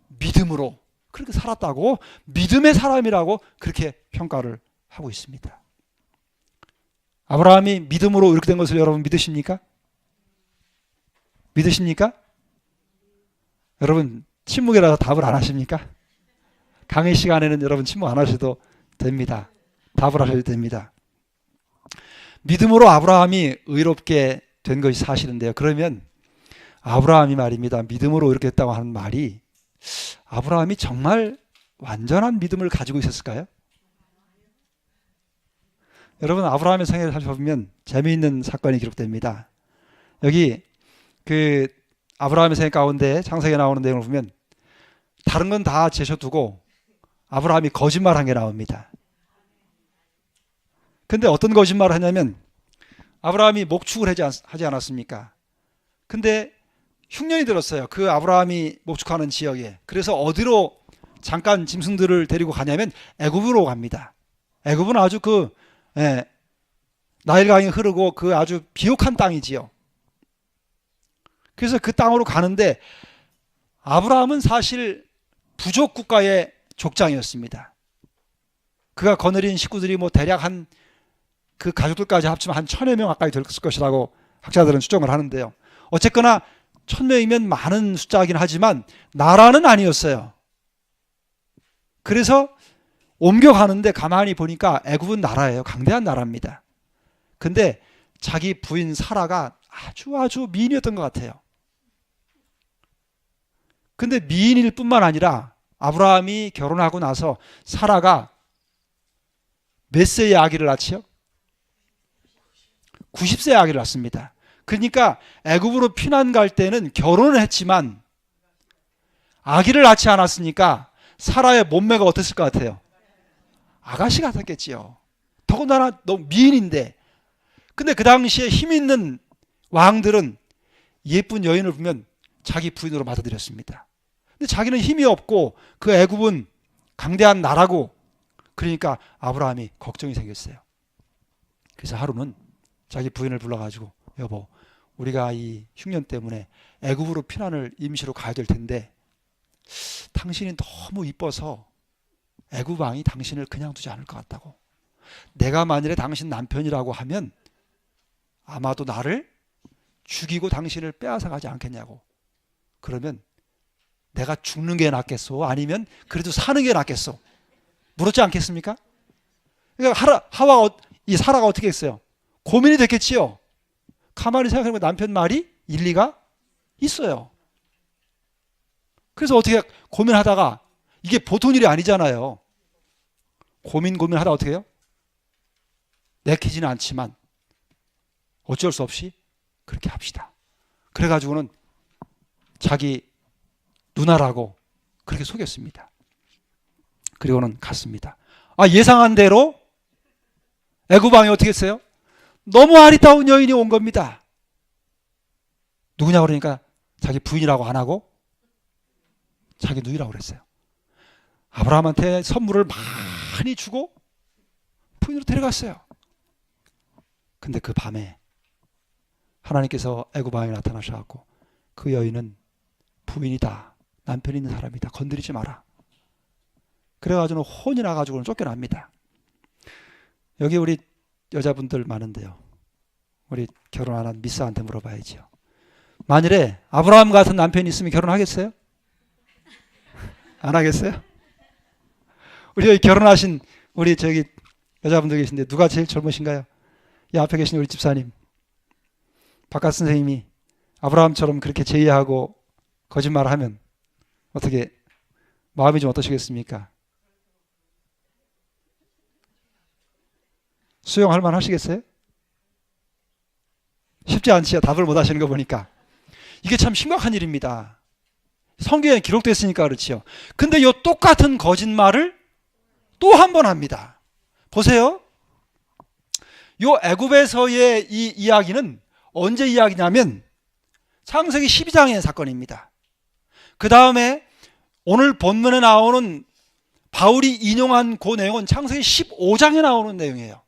믿음으로 그렇게 살았다고, 믿음의 사람이라고 그렇게 평가를 하고 있습니다. 아브라함이 믿음으로 이렇게 된 것을 여러분 믿으십니까? 믿으십니까? 여러분 침묵이라서 답을 안 하십니까? 강의 시간에는 여러분 침묵 안 하셔도 됩니다. 답을 하셔도 됩니다. 믿음으로 아브라함이 의롭게 된 것이 사실인데요. 그러면 아브라함이 말입니다. 믿음으로 이렇게 했다고 하는 말이 아브라함이 정말 완전한 믿음을 가지고 있었을까요? 여러분 아브라함의 생애를 살펴보면 재미있는 사건이 기록됩니다. 여기 그 아브라함의 생애 가운데 창세기에 나오는 내용을 보면 다른 건 다 제쳐두고 아브라함이 거짓말한 게 나옵니다. 근데 어떤 거짓말을 했냐면 아브라함이 목축을 하지 않았습니까? 근데 흉년이 들었어요. 그 아브라함이 목축하는 지역에. 그래서 어디로 잠깐 짐승들을 데리고 가냐면 애굽으로 갑니다. 애굽은 아주 나일강이 흐르고 그 아주 비옥한 땅이지요. 그래서 그 땅으로 가는데 아브라함은 사실 부족 국가의 족장이었습니다. 그가 거느린 식구들이 대략 그 가족들까지 합치면 한 1000여 명 가까이 됐을 것이라고 학자들은 추정을 하는데요. 어쨌거나 1000명이면 많은 숫자이긴 하지만 나라는 아니었어요. 그래서 옮겨가는데 가만히 보니까 애굽은 나라예요. 강대한 나라입니다. 근데 자기 부인 사라가 아주 미인이었던 것 같아요. 근데 미인일 뿐만 아니라 아브라함이 결혼하고 나서 사라가 몇 세의 아기를 낳지요? 90세의 아기를 낳습니다. 그러니까 애굽으로 피난 갈 때는 결혼을 했지만 아기를 낳지 않았으니까 사라의 몸매가 어땠을 것 같아요? 아가씨 같았겠지요. 더군다나 너무 미인인데. 근데 그 당시에 힘 있는 왕들은 예쁜 여인을 보면 자기 부인으로 받아들였습니다. 근데 자기는 힘이 없고 그 애굽은 강대한 나라고, 그러니까 아브라함이 걱정이 생겼어요. 그래서 하루는 자기 부인을 불러가지고 여보, 우리가 이 흉년 때문에 애굽으로 피난을 임시로 가야 될 텐데 당신이 너무 이뻐서 애굽 왕이 당신을 그냥 두지 않을 것 같다고. 내가 만일에 당신 남편이라고 하면 아마도 나를 죽이고 당신을 빼앗아 가지 않겠냐고. 그러면 내가 죽는 게 낫겠소? 아니면 그래도 사는 게 낫겠소? 물었지 않겠습니까? 그러니까 이 사라가 어떻게 했어요? 고민이 됐겠지요. 가만히 생각해보면 남편 말이 일리가 있어요. 그래서 어떻게 고민하다가, 이게 보통 일이 아니잖아요. 고민하다 어떻게 해요? 내키지는 않지만 어쩔 수 없이 그렇게 합시다. 그래가지고는 자기 누나라고 그렇게 속였습니다. 그리고는 갔습니다. 예상한 대로 애굽 왕이 어떻게 했어요? 너무 아리따운 여인이 온 겁니다. 누구냐 그러니까 자기 부인이라고 안 하고 자기 누이라고 그랬어요. 아브라함한테 선물을 많이 주고 부인으로 데려갔어요. 근데 그 밤에 하나님께서 애굽 왕이 나타나셔서 그 여인은 부인이다, 남편이 있는 사람이다, 건드리지 마라. 그래가지고 혼이 나가지고는 쫓겨납니다. 여기 우리 여자분들 많은데요, 우리 결혼 안 한 미스한테 물어봐야죠. 만일에 아브라함 같은 남편이 있으면 결혼하겠어요? 안 하겠어요? 우리 여기 결혼하신 우리 저기 여자분들 계신데 누가 제일 젊으신가요? 이 앞에 계신 우리 집사님, 바깥 선생님이 아브라함처럼 그렇게 제의하고 거짓말을 하면 어떻게 마음이 좀 어떠시겠습니까? 수용할 만 하시겠어요? 쉽지 않지요. 답을 못 하시는 거 보니까. 이게 참 심각한 일입니다. 성경에 기록됐으니까 그렇지요. 근데 이 똑같은 거짓말을 또 한 번 합니다. 보세요. 요 애굽에서의 이 이야기는 언제 이야기냐면 창세기 12장의 사건입니다. 그 다음에 오늘 본문에 나오는 바울이 인용한 그 내용은 창세기 15장에 나오는 내용이에요.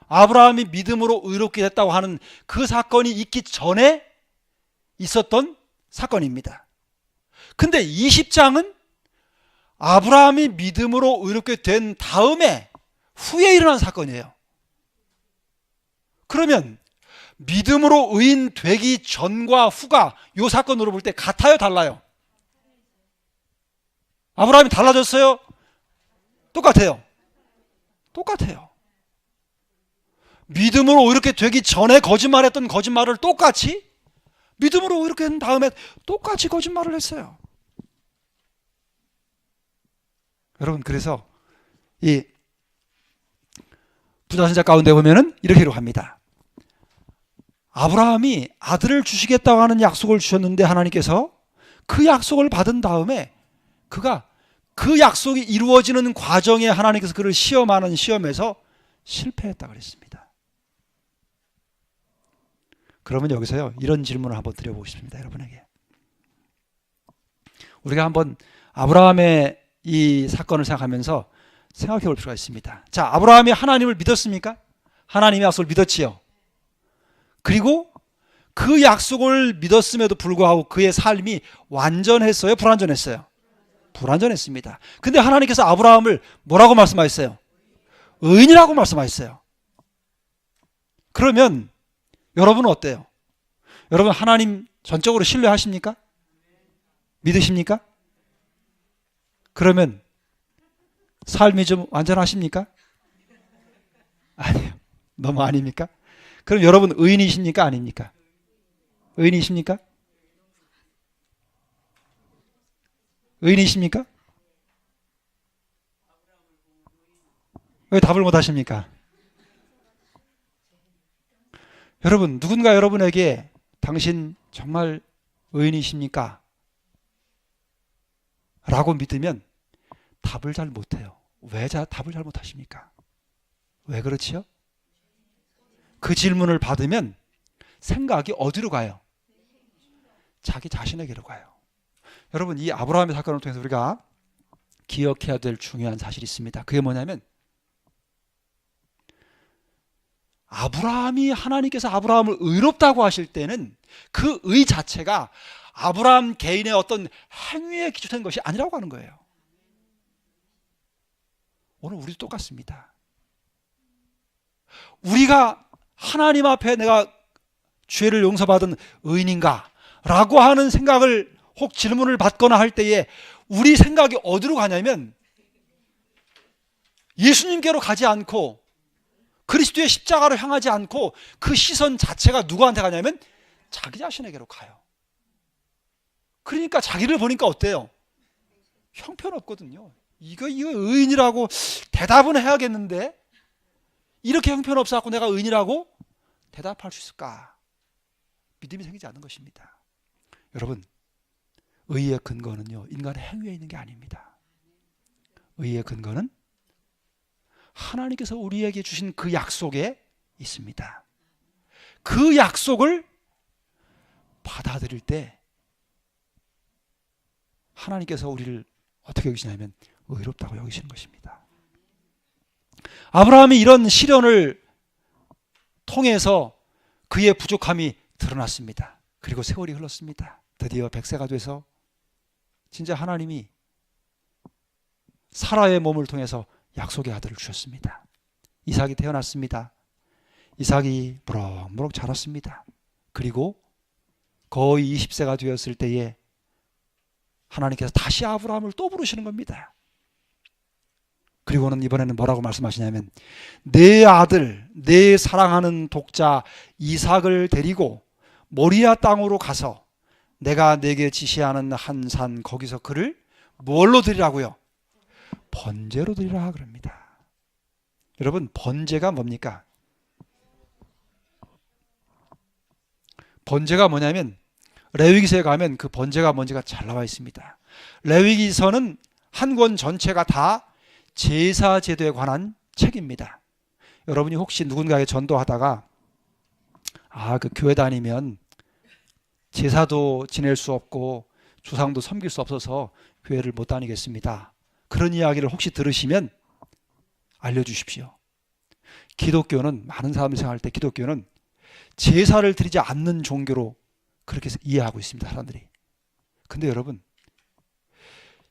아브라함이 믿음으로 의롭게 됐다고 하는 그 사건이 있기 전에 있었던 사건입니다. 근데 20장은 아브라함이 믿음으로 의롭게 된 다음에 후에 일어난 사건이에요. 그러면 믿음으로 의인 되기 전과 후가 이 사건으로 볼 때 같아요, 달라요? 아브라함이 달라졌어요? 똑같아요. 똑같아요. 믿음으로 의롭게 되기 전에 거짓말했던 거짓말을 똑같이 믿음으로 의롭게 된 다음에 똑같이 거짓말을 했어요. 여러분, 그래서 이 부자신자 가운데 보면은 이렇게 기록합니다. 아브라함이 아들을 주시겠다고 하는 약속을 주셨는데 하나님께서 그 약속을 받은 다음에 그가 그 약속이 이루어지는 과정에 하나님께서 그를 시험하는 시험에서 실패했다고 그랬습니다. 그러면 여기서요, 이런 질문을 한번 드려보고 싶습니다. 여러분에게. 우리가 한번 아브라함의 이 사건을 생각하면서 생각해 볼 필요가 있습니다. 자, 아브라함이 하나님을 믿었습니까? 하나님의 약속을 믿었지요. 그리고 그 약속을 믿었음에도 불구하고 그의 삶이 완전했어요? 불완전했어요? 불완전했습니다. 근데 하나님께서 아브라함을 뭐라고 말씀하셨어요? 의인이라고 말씀하셨어요. 그러면 여러분은 어때요? 여러분 하나님 전적으로 신뢰하십니까? 믿으십니까? 그러면 삶이 좀 완전하십니까? 아니요. 너무 아닙니까? 그럼 여러분 의인이십니까? 아닙니까? 의인이십니까? 의인이십니까? 왜 답을 못 하십니까? 여러분, 누군가 여러분에게 당신 정말 의인이십니까? 라고 믿으면 답을 잘 못해요. 왜 답을 잘 못하십니까? 왜 그렇지요? 그 질문을 받으면 생각이 어디로 가요? 자기 자신에게로 가요. 여러분, 이 아브라함의 사건을 통해서 우리가 기억해야 될 중요한 사실이 있습니다. 그게 뭐냐면 아브라함이 하나님께서 아브라함을 의롭다고 하실 때는 그 의 자체가 아브라함 개인의 어떤 행위에 기초된 것이 아니라고 하는 거예요. 오늘 우리도 똑같습니다. 우리가 하나님 앞에 내가 죄를 용서받은 의인인가? 라고 하는 생각을 혹 질문을 받거나 할 때에 우리 생각이 어디로 가냐면 예수님께로 가지 않고 그리스도의 십자가로 향하지 않고 그 시선 자체가 누구한테 가냐면 자기 자신에게로 가요. 그러니까 자기를 보니까 어때요? 형편없거든요. 이거 의인이라고 대답은 해야겠는데 이렇게 형편없어갖고 내가 의인이라고 대답할 수 있을까? 믿음이 생기지 않는 것입니다. 여러분, 의의 근거는요, 인간의 행위에 있는 게 아닙니다. 의의 근거는 하나님께서 우리에게 주신 그 약속에 있습니다. 그 약속을 받아들일 때 하나님께서 우리를 어떻게 여기시냐면 의롭다고 여기시는 것입니다. 아브라함이 이런 시련을 통해서 그의 부족함이 드러났습니다. 그리고 세월이 흘렀습니다. 드디어 100세가 돼서 진짜 하나님이 사라의 몸을 통해서 약속의 아들을 주셨습니다. 이삭이 태어났습니다. 이삭이 무럭무럭 자랐습니다. 그리고 거의 20세가 되었을 때에 하나님께서 다시 아브라함을 또 부르시는 겁니다. 그리고는 이번에는 뭐라고 말씀하시냐면 내 아들, 내 사랑하는 독자 이삭을 데리고 모리아 땅으로 가서 내가 내게 지시하는 한 산 거기서 그를 뭘로 드리라고요? 번제로 드리라 그럽니다. 여러분, 번제가 뭡니까? 번제가 뭐냐면 레위기서에 가면 그 번제가 뭔지가 잘 나와 있습니다. 레위기서는 한 권 전체가 다 제사 제도에 관한 책입니다. 여러분이 혹시 누군가에게 전도하다가 그 교회 다니면 제사도 지낼 수 없고 조상도 섬길 수 없어서 교회를 못 다니겠습니다, 그런 이야기를 혹시 들으시면 알려주십시오. 기독교는, 많은 사람들이 생각할 때 기독교는 제사를 드리지 않는 종교로 그렇게 이해하고 있습니다, 사람들이. 근데 여러분,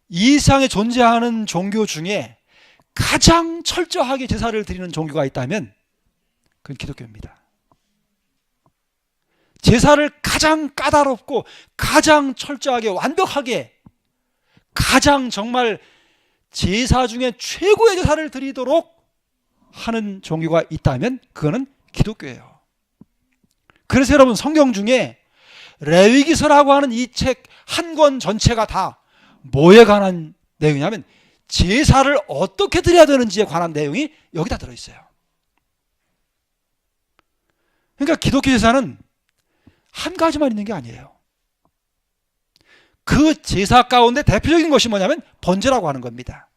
이 세상에 존재하는 종교 중에 가장 철저하게 제사를 드리는 종교가 있다면 그건 기독교입니다. 제사를 가장 까다롭고 가장 철저하게 완벽하게, 가장 정말 제사 중에 최고의 제사를 드리도록 하는 종교가 있다면 그거는 기독교예요. 그래서 여러분, 성경 중에 레위기서라고 하는 이 책 한 권 전체가 다 뭐에 관한 내용이냐면 제사를 어떻게 드려야 되는지에 관한 내용이 여기다 들어있어요. 그러니까 기독교 제사는 한 가지만 있는 게 아니에요. 그 제사 가운데 대표적인 것이 뭐냐면 번제라고 하는 겁니다.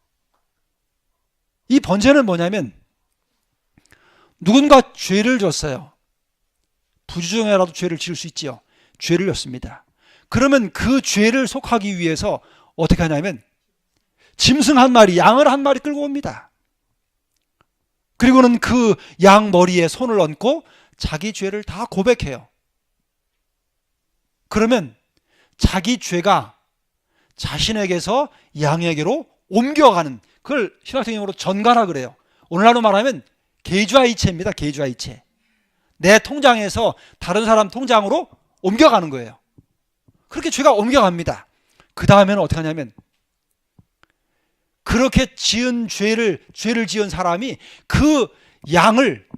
이 번제는 뭐냐면 누군가 죄를 졌어요. 부주정에라도 죄를 지을 수 있지요. 죄를 졌습니다. 그러면 그 죄를 속하기 위해서 어떻게 하냐면 짐승 한 마리, 양을 한 마리 끌고 옵니다. 그리고는 그 양 머리에 손을 얹고 자기 죄를 다 고백해요. 그러면 자기 죄가 자신에게서 양에게로 옮겨가는, 그걸 신학적 용어로 전가라 그래요. 오늘날로 말하면 계좌이체입니다. 계좌이체. 내 통장에서 다른 사람 통장으로 옮겨가는 거예요. 그렇게 죄가 옮겨갑니다. 그 다음에는 어떻게 하냐면 그렇게 지은 죄를 지은 사람이 그 양을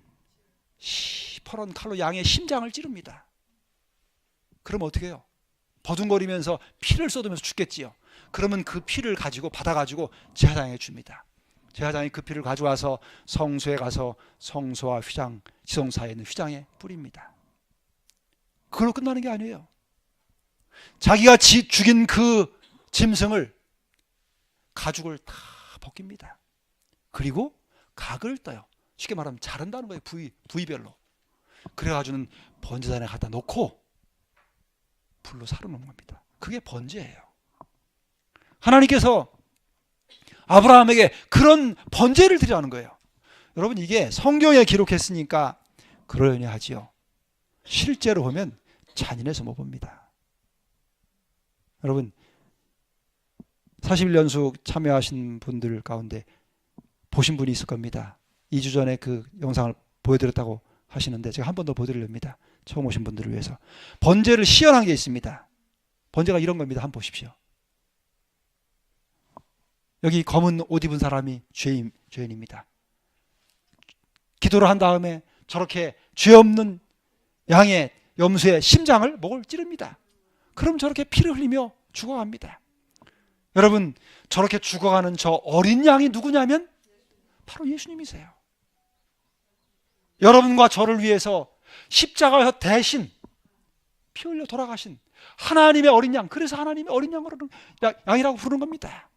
시퍼런 칼로 양의 심장을 찌릅니다. 그러면 어떻게 해요? 버둥거리면서 피를 쏟으면서 죽겠지요. 그러면 그 피를 받아가지고 제사장에게 줍니다. 제사장이 그 피를 가져와서 성소에 가서 성소와 휘장, 지성사에 있는 휘장에 뿌립니다. 그걸로 끝나는 게 아니에요. 자기가 죽인 그 짐승을, 가죽을 다 벗깁니다. 그리고 각을 떠요. 쉽게 말하면 자른다는 거예요. 부위별로. 그래가지고는 번제단에 갖다 놓고 불로 사르는 겁니다. 그게 번제예요. 하나님께서 아브라함에게 그런 번제를 드리라는 거예요. 여러분, 이게 성경에 기록했으니까 그러려니 하지요. 실제로 보면 잔인해서 못 봅니다. 여러분, 41연수 참여하신 분들 가운데 보신 분이 있을 겁니다. 2주 전에 그 영상을 보여드렸다고 하시는데 제가 한 번 더 보여드립니다. 처음 오신 분들을 위해서. 번제를 시연한 게 있습니다. 번제가 이런 겁니다. 한번 보십시오. 여기 검은 옷 입은 사람이 죄인입니다. 기도를 한 다음에 저렇게 죄 없는 양의 염소의 심장을, 목을 찌릅니다. 그럼 저렇게 피를 흘리며 죽어갑니다. 여러분, 저렇게 죽어가는 저 어린 양이 누구냐면 바로 예수님이세요. 여러분과 저를 위해서 십자가에서 대신 피 흘려 돌아가신 하나님의 어린 양, 그래서 하나님의 어린 양이라고 부르는 겁니다.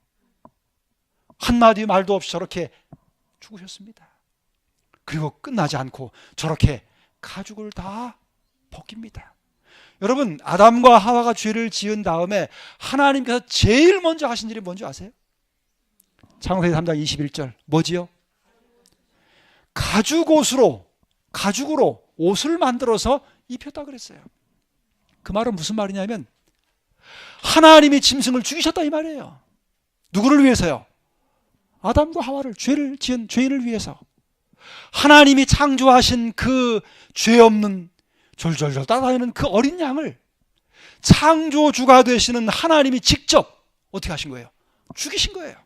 한마디 말도 없이 저렇게 죽으셨습니다. 그리고 끝나지 않고 저렇게 가죽을 다 벗깁니다. 여러분, 아담과 하와가 죄를 지은 다음에 하나님께서 제일 먼저 하신 일이 뭔지 아세요? 창세기 3장 21절 뭐지요? 가죽으로 옷을 만들어서 입혔다 그랬어요. 그 말은 무슨 말이냐면 하나님이 짐승을 죽이셨다 이 말이에요. 누구를 위해서요? 아담과 하와를, 죄를 지은 죄인을 위해서. 하나님이 창조하신 그 죄 없는 졸졸졸 따라다니는 그 어린 양을 창조주가 되시는 하나님이 직접 어떻게 하신 거예요? 죽이신 거예요.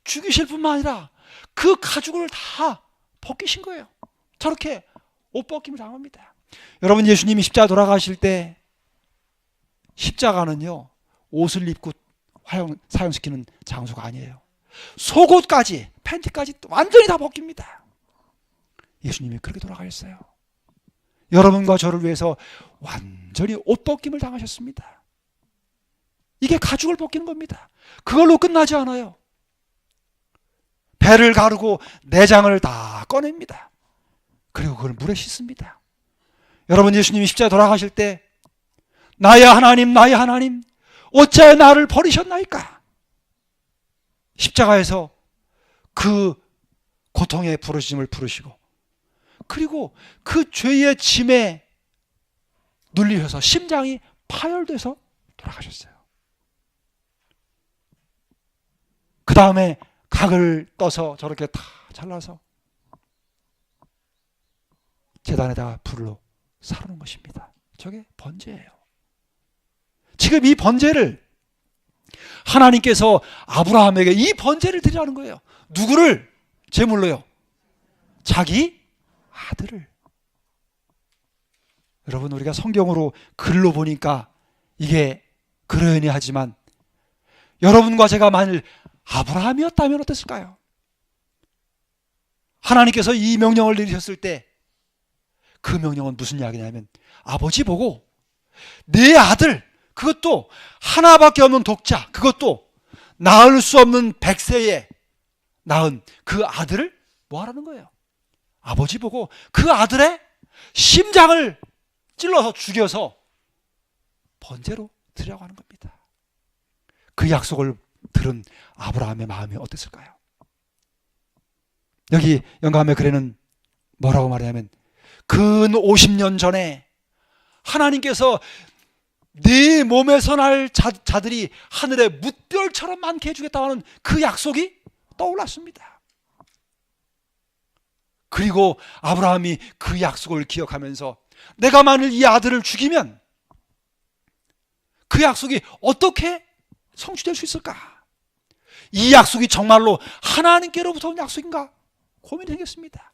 죽이실 뿐만 아니라 그 가죽을 다 벗기신 거예요. 저렇게 옷 벗김을 당합니다. 여러분, 예수님이 십자가 돌아가실 때 십자가는요, 옷을 입고 사용시키는 장소가 아니에요. 속옷까지, 팬티까지 완전히 다 벗깁니다. 예수님이 그렇게 돌아가셨어요. 여러분과 저를 위해서 완전히 옷 벗김을 당하셨습니다. 이게 가죽을 벗기는 겁니다. 그걸로 끝나지 않아요. 배를 가르고 내장을 다 꺼냅니다. 그리고 그걸 물에 씻습니다. 여러분, 예수님이 십자가에 돌아가실 때 나의 하나님, 나의 하나님, 어찌하여 나를 버리셨나이까? 십자가에서 그 고통의 부르심을 부르시고, 그리고 그 죄의 짐에 눌리셔서 심장이 파열돼서 돌아가셨어요. 그 다음에 각을 떠서 저렇게 다 잘라서 제단에다가 불로 사르는 것입니다. 저게 번제예요. 지금 이 번제를 하나님께서 아브라함에게 이 번제를 드리라는 거예요. 누구를 제물로요? 자기 아들을. 여러분, 우리가 성경으로 글로 보니까 이게 그러니 하지만 여러분과 제가 만일 아브라함이었다면 어땠을까요? 하나님께서 이 명령을 내리셨을 때 그 명령은 무슨 이야기냐면, 아버지 보고 내 아들, 그것도 하나밖에 없는 독자, 그것도 낳을 수 없는 100세에 낳은 그 아들을 뭐 하라는 거예요? 아버지 보고 그 아들의 심장을 찔러서 죽여서 번제로 드리라고 하는 겁니다. 그 약속을 들은 아브라함의 마음이 어땠을까요? 여기 영감의 글에는 뭐라고 말하냐면, 근 50년 전에 하나님께서 네 몸에서 날 자들이 하늘의 뭇별처럼 많게 해주겠다고 하는 그 약속이 떠올랐습니다. 그리고 아브라함이 그 약속을 기억하면서 내가 만일 이 아들을 죽이면 그 약속이 어떻게 성취될 수 있을까? 이 약속이 정말로 하나님께로부터 온 약속인가? 고민이 생겼습니다.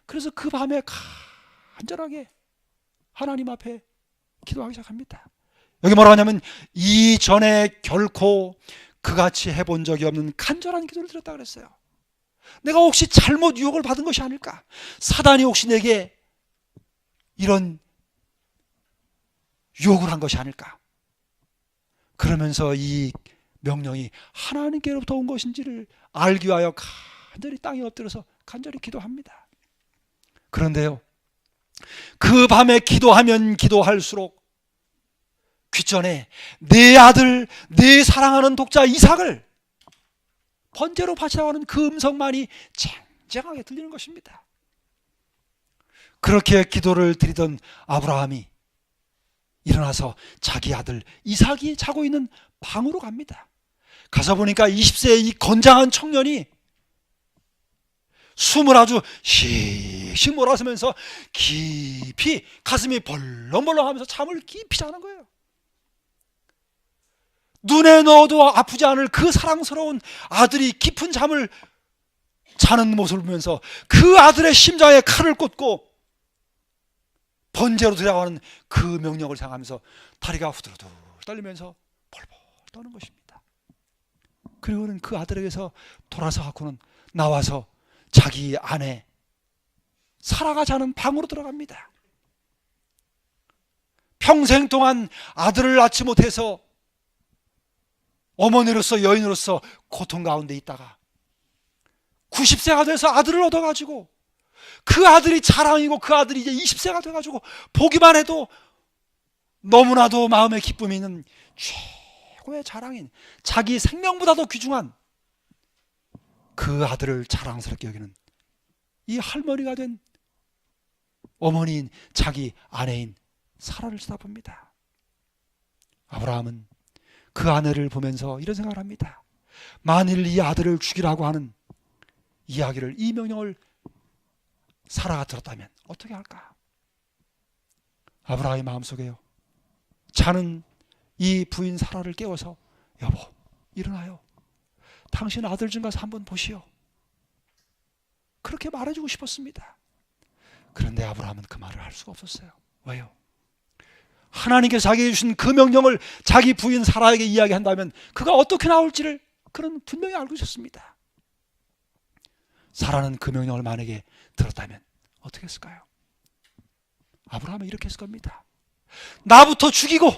그래서 그 밤에 간절하게 하나님 앞에 기도하기 시작합니다. 여기 뭐라고 하냐면, 이전에 결코 그같이 해본 적이 없는 간절한 기도를 드렸다 그랬어요. 내가 혹시 잘못 유혹을 받은 것이 아닐까? 사단이 혹시 내게 이런 유혹을 한 것이 아닐까? 그러면서 이 명령이 하나님께로부터 온 것인지를 알기 위하여 간절히 땅에 엎드려서 간절히 기도합니다. 그런데요, 그 밤에 기도하면 기도할수록 귓전에 내 아들, 내 사랑하는 독자 이삭을 번제로 바치라고 하는 그 음성만이 쟁쟁하게 들리는 것입니다. 그렇게 기도를 드리던 아브라함이 일어나서 자기 아들 이삭이 자고 있는 방으로 갑니다. 가서 보니까 20세의 이 건장한 청년이 숨을 아주 씩씩 몰아서면서 깊이 가슴이 벌렁벌렁하면서 잠을 깊이 자는 거예요. 눈에 넣어도 아프지 않을 그 사랑스러운 아들이 깊은 잠을 자는 모습을 보면서 그 아들의 심장에 칼을 꽂고 번제로 드리라고 하는 그 명령을 생각하면서 다리가 후들후들 떨리면서 벌벌 떠는 것입니다. 그리고는 그 아들에게서 돌아서 갖고는 나와서 자기 아내 사라가 자는 방으로 들어갑니다. 평생 동안 아들을 낳지 못해서 어머니로서 여인으로서 고통 가운데 있다가 90세가 돼서 아들을 얻어가지고 그 아들이 자랑이고 그 아들이 이제 20세가 돼가지고 보기만 해도 너무나도 마음의 기쁨이 있는 최고의 자랑인, 자기 생명보다도 귀중한 그 아들을 자랑스럽게 여기는 이 할머니가 된 어머니인 자기 아내인 사라를 쳐다봅니다. 아브라함은 그 아내를 보면서 이런 생각을 합니다. 만일 이 아들을 죽이라고 하는 이야기를, 이 명령을 사라가 들었다면 어떻게 할까? 아브라함의 마음속에요, 자는 이 부인 사라를 깨워서 여보 일어나요, 당신 아들 좀 가서 한번 보시오, 그렇게 말해주고 싶었습니다. 그런데 아브라함은 그 말을 할 수가 없었어요. 왜요? 하나님께서 자기에게 주신 그 명령을 자기 부인 사라에게 이야기한다면 그가 어떻게 나올지를 그는 분명히 알고 있었습니다. 사라는 그 명령을 만약에 들었다면 어떻게 했을까요? 아브라함은 이렇게 했을 겁니다. 나부터 죽이고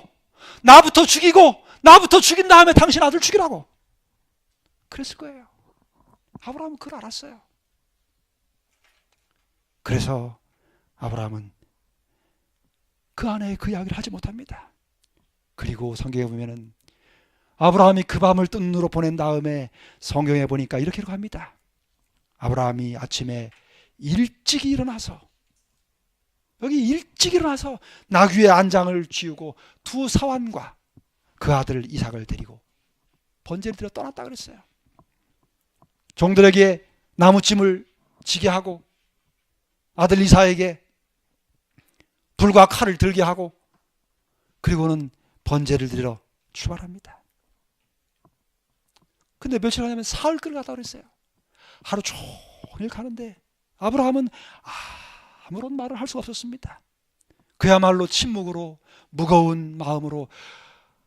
나부터 죽인 다음에 당신 아들 죽이라고 그랬을 거예요. 아브라함은 그걸 알았어요. 그래서 아브라함은 그 아내의 그 이야기를 하지 못합니다. 그리고 성경에 보면은 아브라함이 그 밤을 뜬 눈으로 보낸 다음에 성경에 보니까 이렇게 합니다. 아브라함이 아침에 일찍 일어나서, 여기 일찍 일어나서 나귀의 안장을 쥐우고 두 사환과 그 아들 이삭을 데리고 번제를 드려 떠났다 그랬어요. 종들에게 나무찜을 지게 하고 아들 이삭에게 불과 칼을 들게 하고 그리고는 번제를 드리러 출발합니다. 근데 며칠 하냐면 사흘 가다 그랬어요. 하루 종일 가는데 아브라함은 아무런 말을 할 수가 없었습니다. 그야말로 침묵으로 무거운 마음으로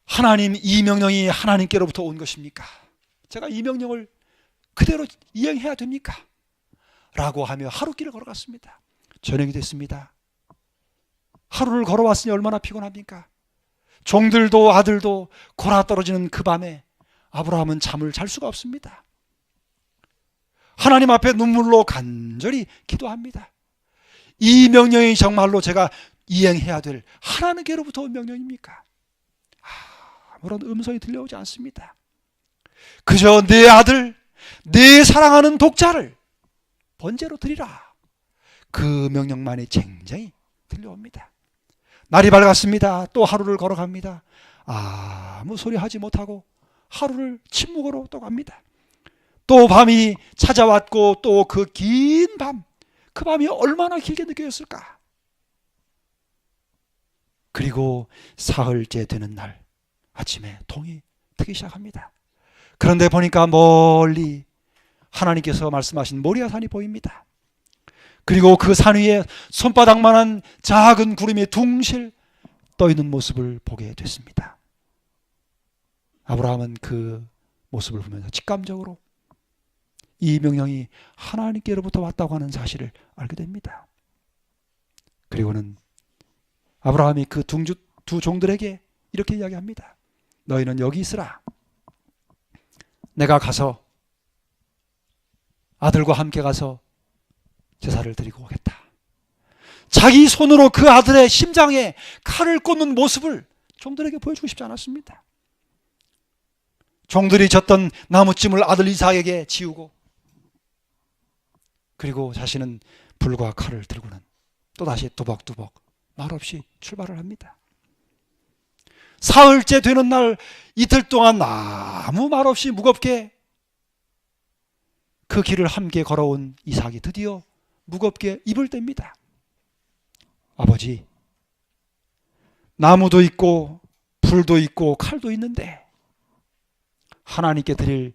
하나님, 이 명령이 하나님께로부터 온 것입니까? 제가 이 명령을 그대로 이행해야 됩니까? 라고 하며 하루길을 걸어갔습니다. 저녁이 됐습니다. 하루를 걸어왔으니 얼마나 피곤합니까? 종들도 아들도 골아 떨어지는 그 밤에 아브라함은 잠을 잘 수가 없습니다. 하나님 앞에 눈물로 간절히 기도합니다. 이 명령이 정말로 제가 이행해야 될 하나님께로부터 온 명령입니까? 아무런 음성이 들려오지 않습니다. 그저 내 아들, 내 사랑하는 독자를 번제로 드리라, 그 명령만이 쟁쟁히 들려옵니다. 날이 밝았습니다. 또 하루를 걸어갑니다. 아무 소리 하지 못하고 하루를 침묵으로 또 갑니다. 또 밤이 찾아왔고 또 그 긴 밤, 그 밤이 얼마나 길게 느껴졌을까? 그리고 사흘째 되는 날 아침에 동이 트기 시작합니다. 그런데 보니까 멀리 하나님께서 말씀하신 모리아산이 보입니다. 그리고 그 산 위에 손바닥만한 작은 구름이 둥실 떠있는 모습을 보게 됐습니다. 아브라함은 그 모습을 보면서 직감적으로 이 명령이 하나님께로부터 왔다고 하는 사실을 알게 됩니다. 그리고는 아브라함이 그 두 종들에게 이렇게 이야기합니다. 너희는 여기 있으라. 내가 가서 아들과 함께 가서 제사를 드리고 오겠다. 자기 손으로 그 아들의 심장에 칼을 꽂는 모습을 종들에게 보여주고 싶지 않았습니다. 종들이 졌던 나무찜을 아들 이삭에게 지우고 그리고 자신은 불과 칼을 들고는 또다시 두벅두벅 말없이 출발을 합니다. 사흘째 되는 날 이틀 동안 아무 말 없이 무겁게 그 길을 함께 걸어온 이삭이 드디어 무겁게 입을 뗍니다. 아버지, 나무도 있고 불도 있고 칼도 있는데 하나님께 드릴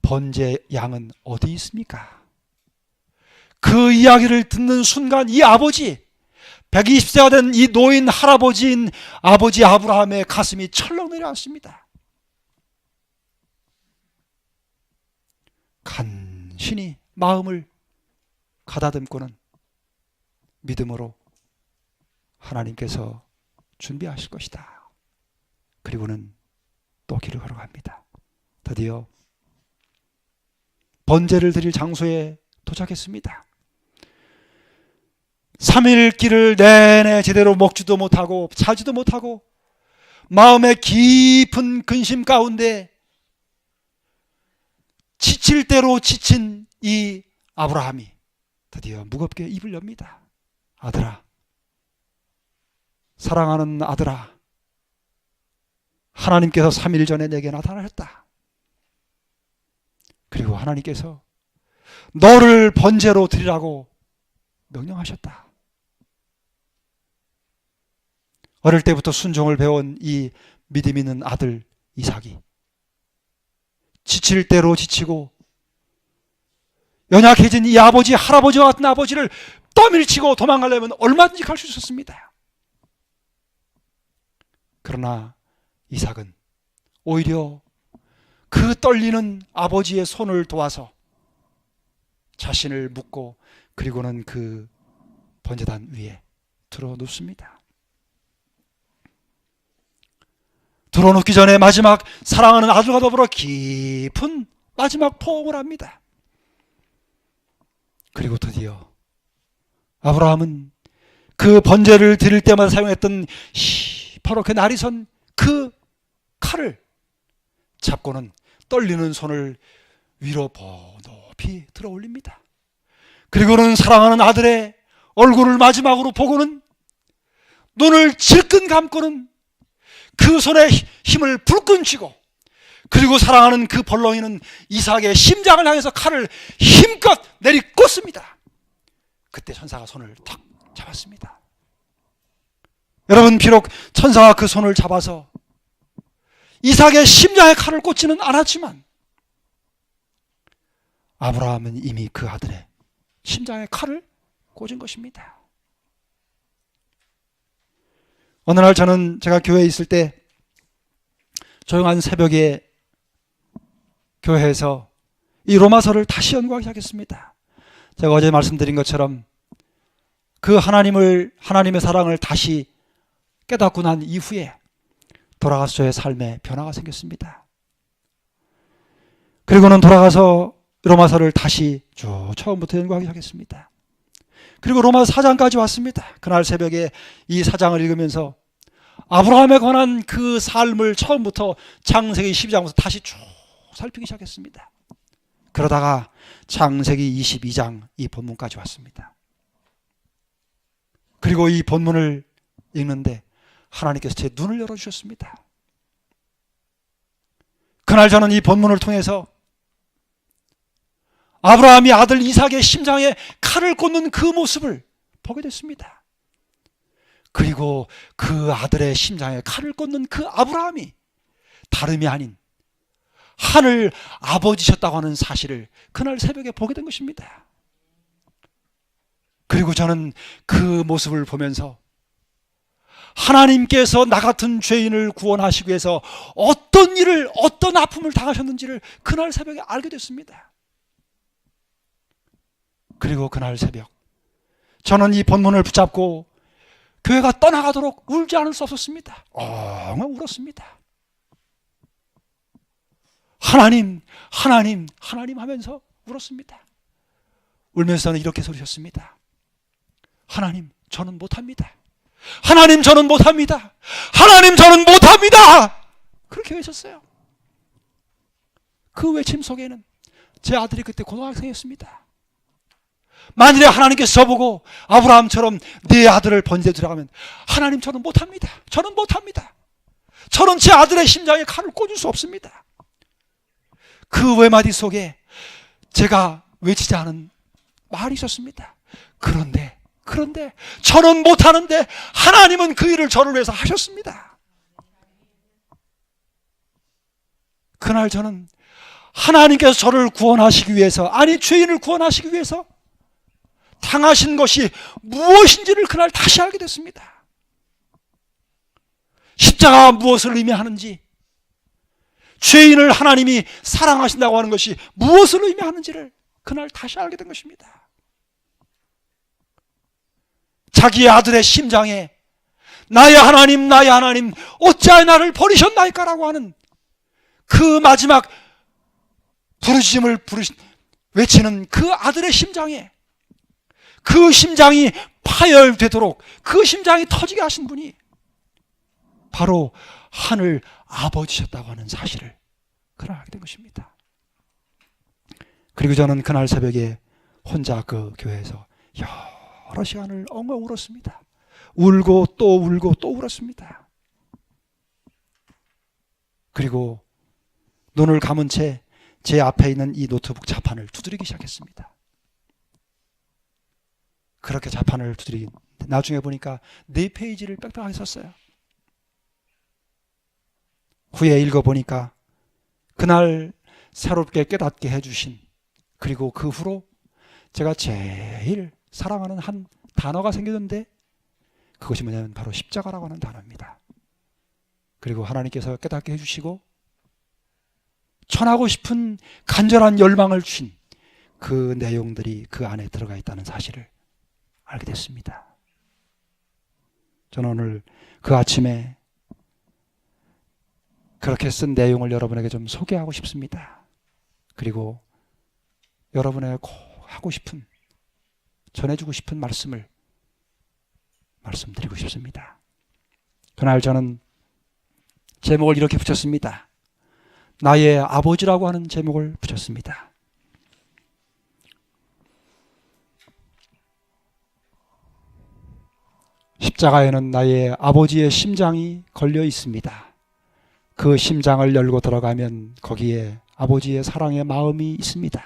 번제 양은 어디 있습니까? 그 이야기를 듣는 순간 이 아버지, 120세가 된 이 노인 할아버지인 아버지 아브라함의 가슴이 철렁 내려앉습니다. 간신히 마음을 가다듬고는 믿음으로 하나님께서 준비하실 것이다. 그리고는 또 길을 걸어갑니다. 드디어 번제를 드릴 장소에 도착했습니다. 3일 길을 내내 제대로 먹지도 못하고 자지도 못하고 마음의 깊은 근심 가운데 지칠 대로 지친 이 아브라함이 드디어 무겁게 입을 엽니다. 아들아, 사랑하는 아들아, 하나님께서 3일 전에 내게 나타나셨다. 그리고 하나님께서 너를 번제로 드리라고 명령하셨다. 어릴 때부터 순종을 배운 이 믿음 있는 아들 이삭이 지칠 대로 지치고 연약해진 이 아버지, 할아버지와 같은 아버지를 떠밀치고 도망가려면 얼마든지 갈 수 있었습니다. 그러나 이삭은 오히려 그 떨리는 아버지의 손을 도와서 자신을 묶고 그리고는 그 번제단 위에 들어 눕습니다. 들어 눕기 전에 마지막 사랑하는 아들과 더불어 깊은 마지막 포옹을 합니다. 그리고 드디어 아브라함은 그 번제를 드릴 때마다 사용했던 바로 그 나리선 그 칼을 잡고는 떨리는 손을 위로 높이 들어 올립니다. 그리고는 사랑하는 아들의 얼굴을 마지막으로 보고는 눈을 질끈 감고는 그 손에 힘을 불끈 쥐고, 그리고 사랑하는 그 벌렁이는 이삭의 심장을 향해서 칼을 힘껏 내리꽂습니다. 그때 천사가 손을 탁 잡았습니다. 여러분, 비록 천사가 그 손을 잡아서 이삭의 심장에 칼을 꽂지는 않았지만 아브라함은 이미 그 아들의 심장에 칼을 꽂은 것입니다. 어느 날 제가 교회에 있을 때 조용한 새벽에 교회에서 이 로마서를 다시 연구하기 시작했습니다. 제가 어제 말씀드린 것처럼 그 하나님의 사랑을 다시 깨닫고 난 이후에 돌아가서 저의 삶에 변화가 생겼습니다. 그리고는 돌아가서 로마서를 다시 쭉 처음부터 연구하기 시작했습니다. 그리고 로마서 4장까지 왔습니다. 그날 새벽에 이 4장을 읽으면서 아브라함에 관한 그 삶을 처음부터 창세기 12장부터 다시 쭉 살피기 시작했습니다. 그러다가 창세기 22장 이 본문까지 왔습니다. 그리고 이 본문을 읽는데 하나님께서 제 눈을 열어주셨습니다. 그날 저는 이 본문을 통해서 아브라함이 아들 이삭의 심장에 칼을 꽂는 그 모습을 보게 됐습니다. 그리고 그 아들의 심장에 칼을 꽂는 그 아브라함이 다름이 아닌 하늘 아버지셨다고 하는 사실을 그날 새벽에 보게 된 것입니다. 그리고 저는 그 모습을 보면서 하나님께서 나 같은 죄인을 구원하시기 위해서 어떤 일을, 어떤 아픔을 당하셨는지를 그날 새벽에 알게 됐습니다. 그리고 그날 새벽 저는 이 본문을 붙잡고 교회가 떠나가도록 울지 않을 수 없었습니다. 엉엉 울었습니다. 하나님, 하나님, 하나님 하면서 울었습니다. 울면서 저는 이렇게 소리쳤습니다. 하나님, 저는 못합니다. 하나님, 저는 못합니다. 하나님, 저는 못합니다. 그렇게 외쳤어요. 그 외침 속에는 제 아들이 그때 고등학생이었습니다. 만일에 하나님께서 저보고 아브라함처럼 네 아들을 번제에 들어가면 하나님, 저는 못합니다. 저는 못합니다. 저는 제 아들의 심장에 칼을 꽂을 수 없습니다. 그 외마디 속에 제가 외치지 않은 말이 있었습니다. 그런데 저는 못하는데 하나님은 그 일을 저를 위해서 하셨습니다. 그날 저는 하나님께서 저를 구원하시기 위해서, 아니 죄인을 구원하시기 위해서 당하신 것이 무엇인지를 그날 다시 알게 됐습니다. 십자가가 무엇을 의미하는지, 죄인을 하나님이 사랑하신다고 하는 것이 무엇을 의미하는지를 그날 다시 알게 된 것입니다. 자기의 아들의 심장에 나의 하나님, 나의 하나님, 어찌하여 나를 버리셨나이까라고 하는 그 마지막 부르짖음을 외치는 그 아들의 심장에, 그 심장이 파열되도록 그 심장이 터지게 하신 분이 바로 하늘 아버지셨다고 하는 사실을 그날 알게 된 것입니다. 그리고 저는 그날 새벽에 혼자 그 교회에서 여러 시간을 엉엉 울었습니다. 울고 또 울고 또 울었습니다. 그리고 눈을 감은 채 제 앞에 있는 이 노트북 자판을 두드리기 시작했습니다. 그렇게 자판을 두드리긴 나중에 보니까 4페이지를 빽빽하게 썼어요. 후에 읽어보니까 그날 새롭게 깨닫게 해주신, 그리고 그 후로 제가 제일 사랑하는 한 단어가 생겼는데 그것이 뭐냐면 바로 십자가라고 하는 단어입니다. 그리고 하나님께서 깨닫게 해주시고 전하고 싶은 간절한 열망을 주신 그 내용들이 그 안에 들어가 있다는 사실을 알게 됐습니다. 저는 오늘 그 아침에 그렇게 쓴 내용을 여러분에게 좀 소개하고 싶습니다. 그리고 여러분의 꼭 하고 싶은, 전해주고 싶은 말씀을 말씀드리고 싶습니다. 그날 저는 제목을 이렇게 붙였습니다. 나의 아버지라고 하는 제목을 붙였습니다. 십자가에는 나의 아버지의 심장이 걸려 있습니다. 그 심장을 열고 들어가면 거기에 아버지의 사랑의 마음이 있습니다.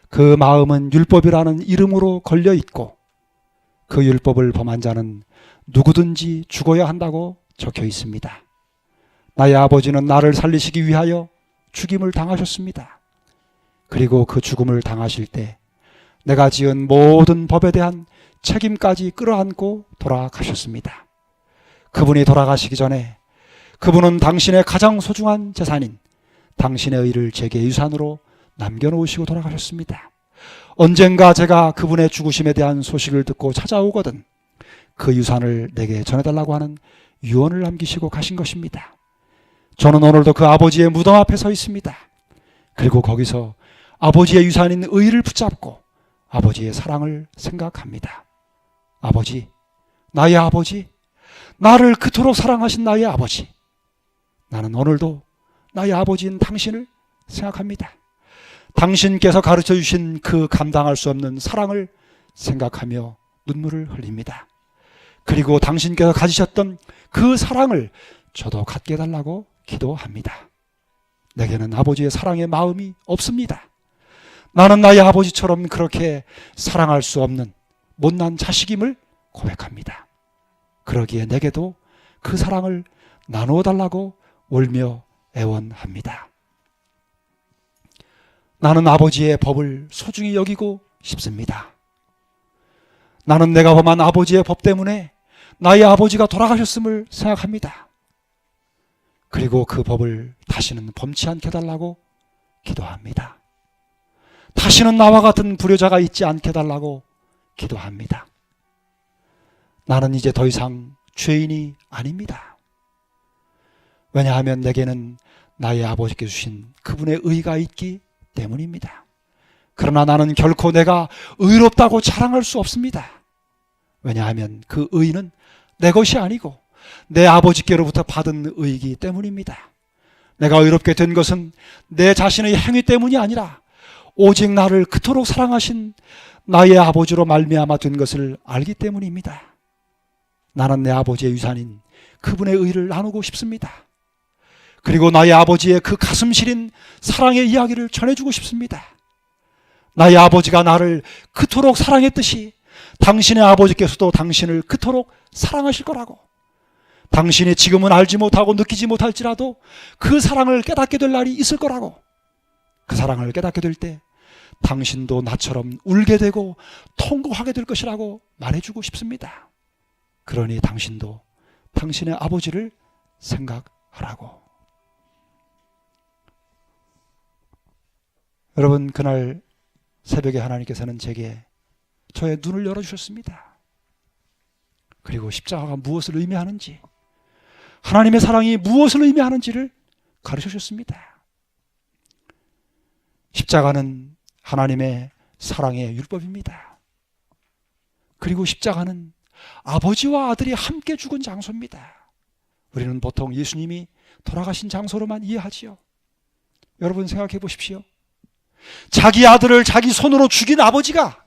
그 마음은 율법이라는 이름으로 걸려 있고 그 율법을 범한 자는 누구든지 죽어야 한다고 적혀 있습니다. 나의 아버지는 나를 살리시기 위하여 죽임을 당하셨습니다. 그리고 그 죽음을 당하실 때 내가 지은 모든 법에 대한 책임까지 끌어안고 돌아가셨습니다. 그분이 돌아가시기 전에 그분은 당신의 가장 소중한 재산인 당신의 의를 제게 유산으로 남겨놓으시고 돌아가셨습니다. 언젠가 제가 그분의 죽으심에 대한 소식을 듣고 찾아오거든 그 유산을 내게 전해달라고 하는 유언을 남기시고 가신 것입니다. 저는 오늘도 그 아버지의 무덤 앞에 서 있습니다. 그리고 거기서 아버지의 유산인 의를 붙잡고 아버지의 사랑을 생각합니다. 아버지, 나의 아버지, 나를 그토록 사랑하신 나의 아버지, 나는 오늘도 나의 아버지인 당신을 생각합니다. 당신께서 가르쳐 주신 그 감당할 수 없는 사랑을 생각하며 눈물을 흘립니다. 그리고 당신께서 가지셨던 그 사랑을 저도 갖게 해달라고 기도합니다. 내게는 아버지의 사랑의 마음이 없습니다. 나는 나의 아버지처럼 그렇게 사랑할 수 없는 못난 자식임을 고백합니다. 그러기에 내게도 그 사랑을 나누어 달라고 울며 애원합니다. 나는 아버지의 법을 소중히 여기고 싶습니다. 나는 내가 범한 아버지의 법 때문에 나의 아버지가 돌아가셨음을 생각합니다. 그리고 그 법을 다시는 범치 않게 해달라고 기도합니다. 다시는 나와 같은 불효자가 있지 않게 해달라고 기도합니다. 나는 이제 더 이상 죄인이 아닙니다. 왜냐하면 내게는 나의 아버지께 주신 그분의 의가 있기 때문입니다. 그러나 나는 결코 내가 의롭다고 자랑할 수 없습니다. 왜냐하면 그 의는 내 것이 아니고 내 아버지께로부터 받은 의이기 때문입니다. 내가 의롭게 된 것은 내 자신의 행위 때문이 아니라 오직 나를 그토록 사랑하신 나의 아버지로 말미암아 된 것을 알기 때문입니다. 나는 내 아버지의 유산인 그분의 의를 나누고 싶습니다. 그리고 나의 아버지의 그 가슴 시린 사랑의 이야기를 전해주고 싶습니다. 나의 아버지가 나를 그토록 사랑했듯이 당신의 아버지께서도 당신을 그토록 사랑하실 거라고, 당신이 지금은 알지 못하고 느끼지 못할지라도 그 사랑을 깨닫게 될 날이 있을 거라고, 그 사랑을 깨닫게 될 때 당신도 나처럼 울게 되고 통곡하게 될 것이라고 말해주고 싶습니다. 그러니 당신도 당신의 아버지를 생각하라고. 여러분, 그날 새벽에 하나님께서는 제게 저의 눈을 열어주셨습니다. 그리고 십자가가 무엇을 의미하는지, 하나님의 사랑이 무엇을 의미하는지를 가르쳐 주셨습니다. 십자가는 하나님의 사랑의 율법입니다. 그리고 십자가는 아버지와 아들이 함께 죽은 장소입니다. 우리는 보통 예수님이 돌아가신 장소로만 이해하지요. 여러분 생각해 보십시오. 자기 아들을 자기 손으로 죽인 아버지가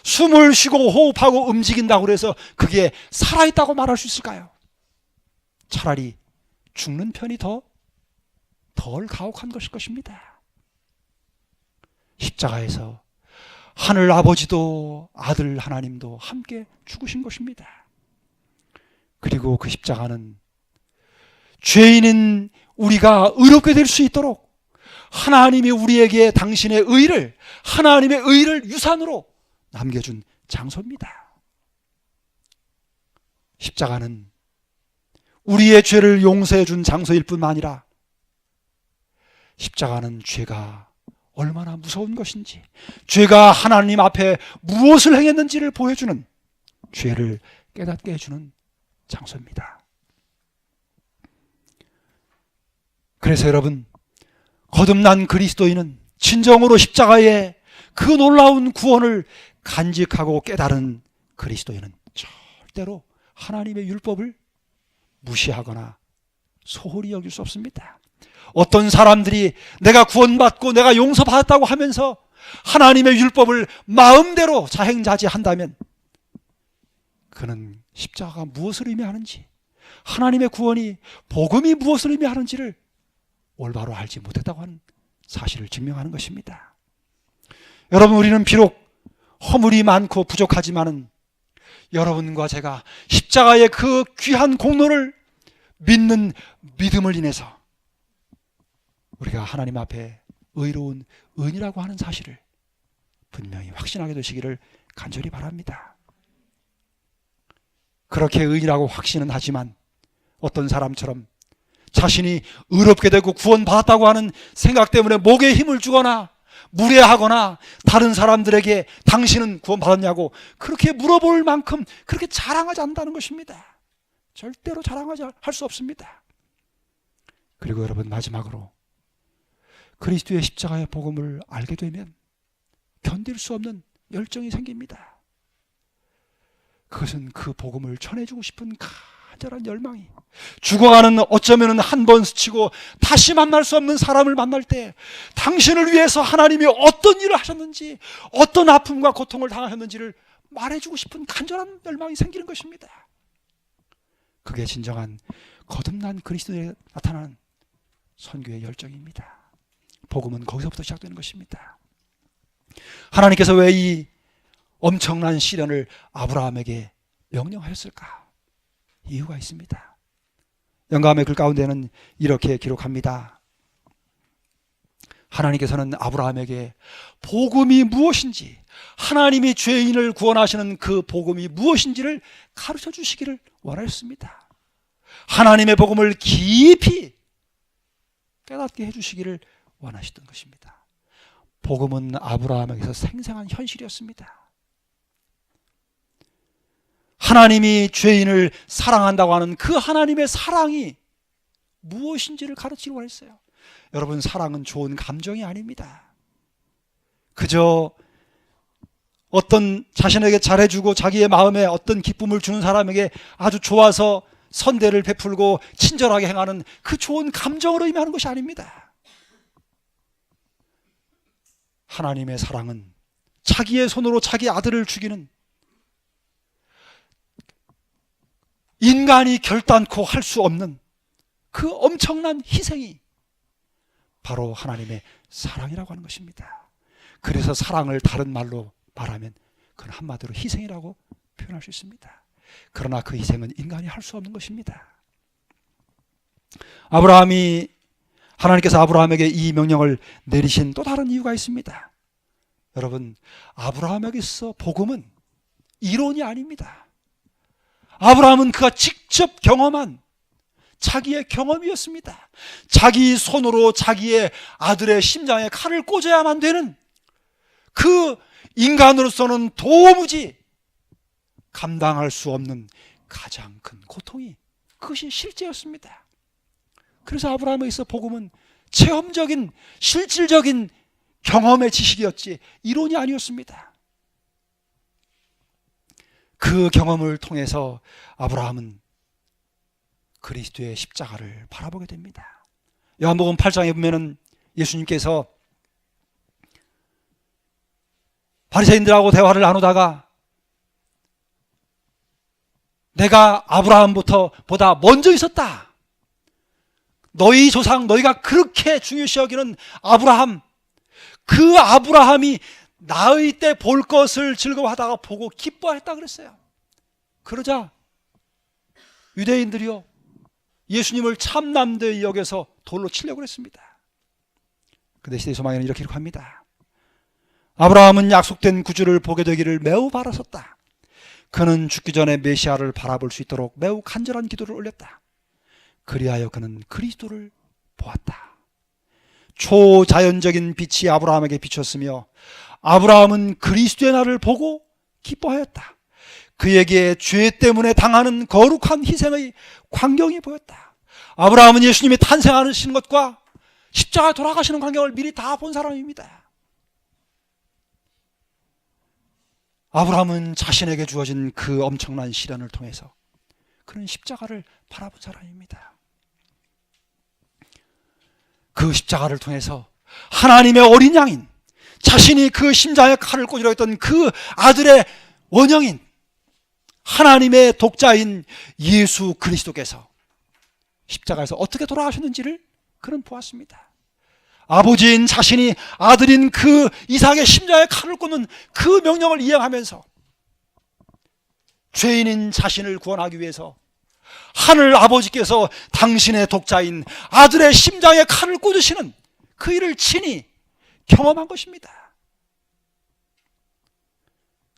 숨을 쉬고 호흡하고 움직인다고 해서 그게 살아있다고 말할 수 있을까요? 차라리 죽는 편이 덜 가혹한 것일 것입니다. 십자가에서 하늘 아버지도 아들 하나님도 함께 죽으신 것입니다. 그리고 그 십자가는 죄인인 우리가 의롭게 될 수 있도록 하나님이 우리에게 당신의 의를, 하나님의 의를 유산으로 남겨준 장소입니다. 십자가는 우리의 죄를 용서해 준 장소일 뿐만 아니라 십자가는 죄가 얼마나 무서운 것인지, 죄가 하나님 앞에 무엇을 행했는지를 보여주는, 죄를 깨닫게 해주는 장소입니다. 그래서 여러분, 거듭난 그리스도인은 진정으로 십자가의 그 놀라운 구원을 간직하고 깨달은 그리스도인은 절대로 하나님의 율법을 무시하거나 소홀히 여길 수 없습니다. 어떤 사람들이 내가 구원받고 내가 용서받았다고 하면서 하나님의 율법을 마음대로 자행자지한다면 그는 십자가가 무엇을 의미하는지, 하나님의 구원이, 복음이 무엇을 의미하는지를 올바로 알지 못했다고 하는 사실을 증명하는 것입니다. 여러분, 우리는 비록 허물이 많고 부족하지만은 여러분과 제가 십자가의 그 귀한 공로를 믿는 믿음을 인해서 우리가 하나님 앞에 의로운 의인이라고 하는 사실을 분명히 확신하게 되시기를 간절히 바랍니다. 그렇게 의인이라고 확신은 하지만 어떤 사람처럼 자신이 의롭게 되고 구원받았다고 하는 생각 때문에 목에 힘을 주거나 무례하거나 다른 사람들에게 당신은 구원받았냐고 그렇게 물어볼 만큼 그렇게 자랑하지 않는다는 것입니다. 절대로 자랑하지 할 수 없습니다. 그리고 여러분, 마지막으로 그리스도의 십자가의 복음을 알게 되면 견딜 수 없는 열정이 생깁니다. 그것은 그 복음을 전해주고 싶은 간절한 열망이, 죽어가는 어쩌면 한 번 스치고 다시 만날 수 없는 사람을 만날 때 당신을 위해서 하나님이 어떤 일을 하셨는지, 어떤 아픔과 고통을 당하셨는지를 말해주고 싶은 간절한 열망이 생기는 것입니다. 그게 진정한 거듭난 그리스도에 나타나는 선교의 열정입니다. 복음은 거기서부터 시작되는 것입니다. 하나님께서 왜 이 엄청난 시련을 아브라함에게 명령하셨을까? 이유가 있습니다. 영감의 글 가운데는 이렇게 기록합니다. 하나님께서는 아브라함에게 복음이 무엇인지, 하나님이 죄인을 구원하시는 그 복음이 무엇인지를 가르쳐 주시기를 원하셨습니다. 하나님의 복음을 깊이 깨닫게 해주시기를 원하시던 것입니다. 복음은 아브라함에게서 생생한 현실이었습니다. 하나님이 죄인을 사랑한다고 하는 그 하나님의 사랑이 무엇인지를 가르치려고 했어요. 여러분, 사랑은 좋은 감정이 아닙니다. 그저 어떤 자신에게 잘해주고 자기의 마음에 어떤 기쁨을 주는 사람에게 아주 좋아서 선대를 베풀고 친절하게 행하는 그 좋은 감정으로 의미하는 것이 아닙니다. 하나님의 사랑은 자기의 손으로 자기 아들을 죽이는, 인간이 결단코 할 수 없는 그 엄청난 희생이 바로 하나님의 사랑이라고 하는 것입니다. 그래서 사랑을 다른 말로 말하면 그건 한마디로 희생이라고 표현할 수 있습니다. 그러나 그 희생은 인간이 할 수 없는 것입니다. 하나님께서 아브라함에게 이 명령을 내리신 또 다른 이유가 있습니다. 여러분, 아브라함에게 있어 복음은 이론이 아닙니다. 아브라함은 그가 직접 경험한 자기의 경험이었습니다. 자기 손으로 자기의 아들의 심장에 칼을 꽂아야만 되는 그 인간으로서는 도무지 감당할 수 없는 가장 큰 고통이, 그것이 실제였습니다. 그래서 아브라함에 있어 복음은 체험적인 실질적인 경험의 지식이었지 이론이 아니었습니다. 그 경험을 통해서 아브라함은 그리스도의 십자가를 바라보게 됩니다. 요한복음 8장에 보면은 예수님께서 바리새인들하고 대화를 나누다가 내가 아브라함보다 먼저 있었다. 너희 조상, 너희가 그렇게 중요시 여기는 아브라함, 그 아브라함이 나의 때 볼 것을 즐거워하다가 보고 기뻐했다 그랬어요. 그러자 유대인들이요, 예수님을 참남되이 여겨서 돌로 치려고 했습니다. 그런데 시대의 소망에는 이렇게 기록합니다. 아브라함은 약속된 구주를 보게 되기를 매우 바랐었다. 그는 죽기 전에 메시아를 바라볼 수 있도록 매우 간절한 기도를 올렸다. 그리하여 그는 그리스도를 보았다. 초자연적인 빛이 아브라함에게 비쳤으며 아브라함은 그리스도의 날을 보고 기뻐하였다. 그에게 죄 때문에 당하는 거룩한 희생의 광경이 보였다. 아브라함은 예수님이 탄생하시는 것과 십자가에 돌아가시는 광경을 미리 다 본 사람입니다. 아브라함은 자신에게 주어진 그 엄청난 시련을 통해서 그런 십자가를 바라본 사람입니다. 그 십자가를 통해서 하나님의 어린 양인, 자신이 그 심장에 칼을 꽂으려 했던 그 아들의 원형인 하나님의 독자인 예수 그리스도께서 십자가에서 어떻게 돌아가셨는지를 그는 보았습니다. 아버지인 자신이 아들인 그 이삭의 심장에 칼을 꽂는 그 명령을 이행하면서 죄인인 자신을 구원하기 위해서 하늘 아버지께서 당신의 독자인 아들의 심장에 칼을 꽂으시는 그 일을 친히 경험한 것입니다.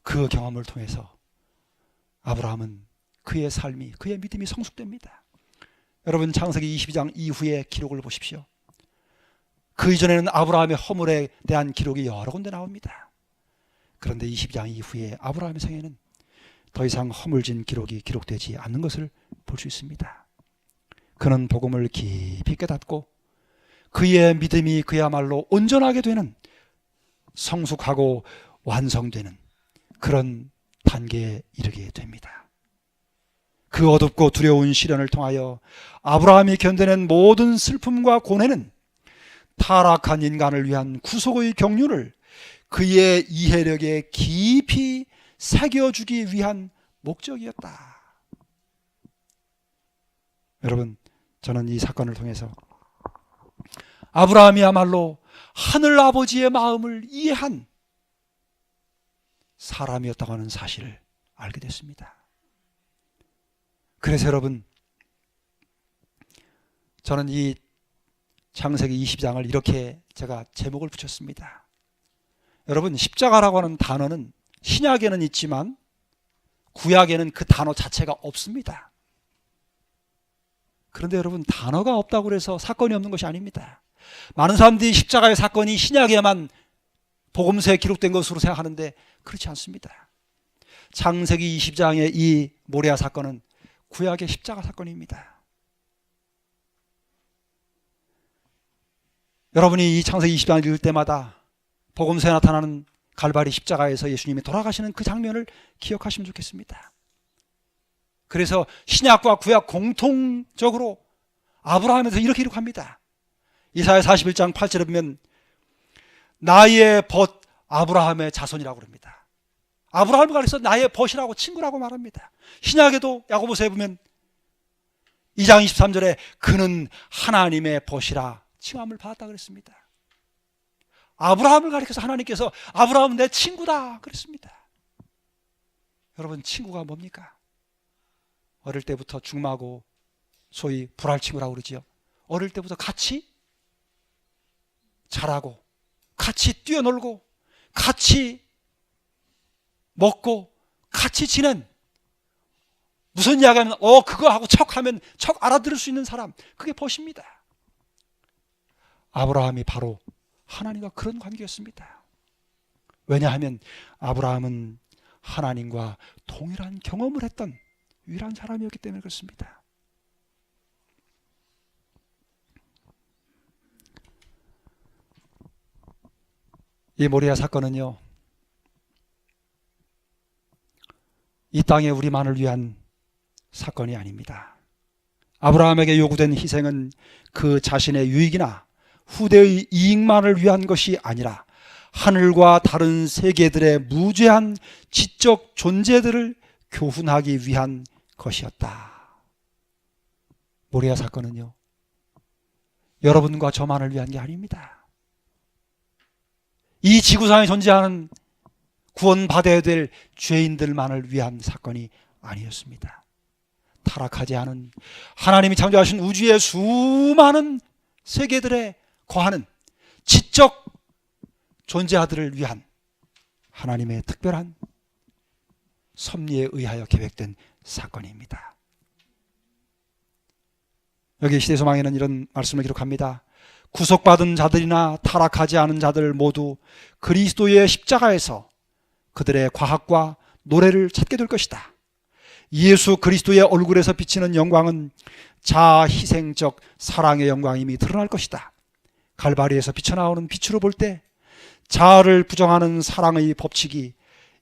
그 경험을 통해서 아브라함은 그의 삶이, 그의 믿음이 성숙됩니다. 여러분, 창세기 22장 이후의 기록을 보십시오. 그 이전에는 아브라함의 허물에 대한 기록이 여러 군데 나옵니다. 그런데 22장 이후에 아브라함의 생애는 더 이상 허물진 기록이 기록되지 않는 것을 볼 수 있습니다. 그는 복음을 깊이 깨닫고 그의 믿음이 그야말로 온전하게 되는, 성숙하고 완성되는 그런 단계에 이르게 됩니다. 그 어둡고 두려운 시련을 통하여 아브라함이 견뎌낸 모든 슬픔과 고뇌는 타락한 인간을 위한 구속의 경륜을 그의 이해력에 깊이 새겨주기 위한 목적이었다. 여러분, 저는 이 사건을 통해서 아브라함이야말로 하늘 아버지의 마음을 이해한 사람이었다고 하는 사실을 알게 됐습니다. 그래서 여러분, 저는 이 창세기 20장을 이렇게 제가 제목을 붙였습니다. 여러분, 십자가라고 하는 단어는 신약에는 있지만 구약에는 그 단어 자체가 없습니다. 그런데 여러분, 단어가 없다고 해서 사건이 없는 것이 아닙니다. 많은 사람들이 십자가의 사건이 신약에만 복음서에 기록된 것으로 생각하는데 그렇지 않습니다. 창세기 20장의 이 모레아 사건은 구약의 십자가 사건입니다. 여러분이 이 창세기 20장을 읽을 때마다 복음서에 나타나는 갈바리 십자가에서 예수님이 돌아가시는 그 장면을 기억하시면 좋겠습니다. 그래서 신약과 구약 공통적으로 아브라함에서 이렇게 기록합니다. 이사야 41장 8절에 보면 나의 벗 아브라함의 자손이라고 그럽니다. 아브라함을 가리켜 나의 벗이라고, 친구라고 말합니다. 신약에도 야고보서에 보면 2장 23절에 그는 하나님의 벗이라 칭함을 받았다 그랬습니다. 아브라함을 가리켜서 하나님께서 아브라함은 내 친구다 그랬습니다. 여러분, 친구가 뭡니까? 어릴 때부터 중마고 소위 불알친구라고 그러지요. 어릴 때부터 같이 자라고 같이 뛰어놀고 같이 먹고 같이 지낸, 무슨 이야기하면 그거 하고 척하면 척 알아들을 수 있는 사람, 그게 벗입니다. 아브라함이 바로 하나님과 그런 관계였습니다. 왜냐하면 아브라함은 하나님과 동일한 경험을 했던 유일한 사람이었기 때문에 그렇습니다. 이 모리아 사건은요, 이 땅에 우리만을 위한 사건이 아닙니다. 아브라함에게 요구된 희생은 그 자신의 유익이나 후대의 이익만을 위한 것이 아니라 하늘과 다른 세계들의 무죄한 지적 존재들을 교훈하기 위한 것이었다. 모리아 사건은요, 여러분과 저만을 위한 게 아닙니다. 이 지구상에 존재하는 구원받아야 될 죄인들만을 위한 사건이 아니었습니다. 타락하지 않은 하나님이 창조하신 우주의 수많은 세계들에 거하는 지적 존재자들을 위한 하나님의 특별한 섭리에 의하여 계획된 사건입니다. 여기 시대소망에는 이런 말씀을 기록합니다. 구속받은 자들이나 타락하지 않은 자들 모두 그리스도의 십자가에서 그들의 과학과 노래를 찾게 될 것이다. 예수 그리스도의 얼굴에서 비치는 영광은 자희생적 사랑의 영광임이 드러날 것이다. 갈바리에서 비쳐나오는 빛으로 볼 때 자아를 부정하는 사랑의 법칙이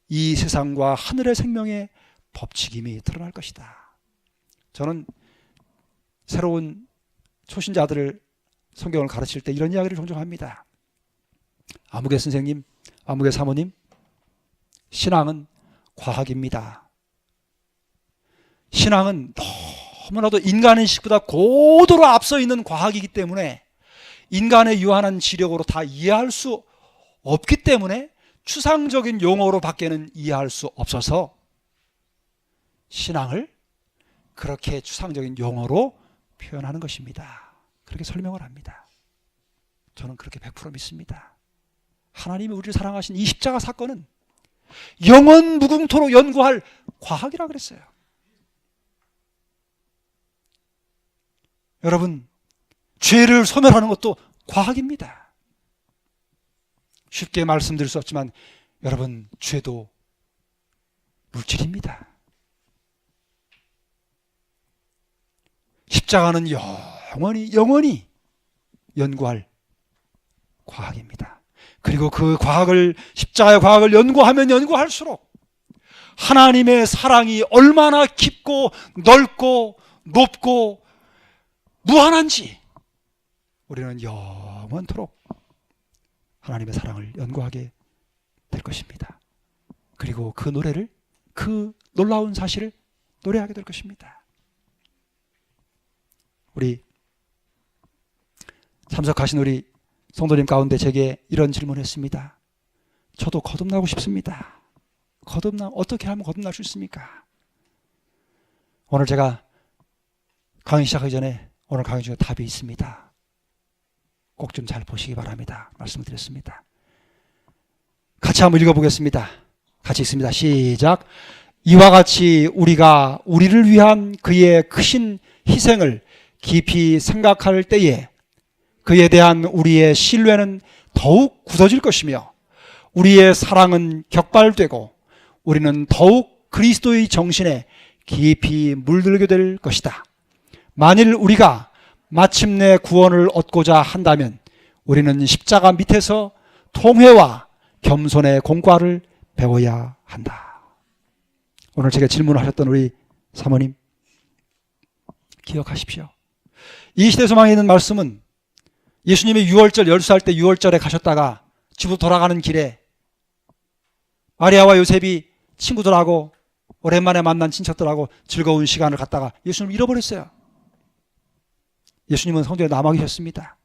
이 세상과 하늘의 생명의 법칙임이 드러날 것이다. 저는 새로운 초신자들을 성경을 가르칠 때 이런 이야기를 종종 합니다. 아무개 선생님, 아무개 사모님, 신앙은 과학입니다. 신앙은 너무나도 인간의 식보다 고도로 앞서 있는 과학이기 때문에 인간의 유한한 지력으로 다 이해할 수 없기 때문에 추상적인 용어로 밖에는 이해할 수 없어서 신앙을 그렇게 추상적인 용어로 표현하는 것입니다. 그렇게 설명을 합니다. 저는 그렇게 100% 믿습니다. 하나님이 우리를 사랑하신 이 십자가 사건은 영원 무궁토록 연구할 과학이라 그랬어요. 여러분, 죄를 소멸하는 것도 과학입니다. 쉽게 말씀드릴 수 없지만 여러분, 죄도 물질입니다. 십자가는 영원히 연구할 과학입니다. 그리고 그 과학을, 십자가의 과학을 연구하면 연구할수록 하나님의 사랑이 얼마나 깊고 넓고 높고 무한한지 우리는 영원토록 하나님의 사랑을 연구하게 될 것입니다. 그리고 그 노래를, 그 놀라운 사실을 노래하게 될 것입니다. 우리 참석하신 우리 성도님 가운데 제게 이런 질문을 했습니다. 저도 거듭나고 싶습니다. 어떻게 하면 거듭날 수 있습니까? 오늘 제가 강의 시작하기 전에 오늘 강의 중에 답이 있습니다. 꼭 좀 잘 보시기 바랍니다. 말씀을 드렸습니다. 같이 한번 읽어보겠습니다. 같이 읽습니다. 시작. 이와 같이 우리가 우리를 위한 그의 크신 희생을 깊이 생각할 때에 그에 대한 우리의 신뢰는 더욱 굳어질 것이며 우리의 사랑은 격발되고 우리는 더욱 그리스도의 정신에 깊이 물들게 될 것이다. 만일 우리가 마침내 구원을 얻고자 한다면 우리는 십자가 밑에서 통회와 겸손의 공과를 배워야 한다. 오늘 제가 질문하셨던 우리 사모님 기억하십시오. 이 시대 소망에 있는 말씀은 예수님이 6월절, 12살 때 6월절에 가셨다가 집으로 돌아가는 길에 마리아와 요셉이 친구들하고 오랜만에 만난 친척들하고 즐거운 시간을 갖다가 예수님을 잃어버렸어요. 예수님은 성전에 남아 계셨습니다.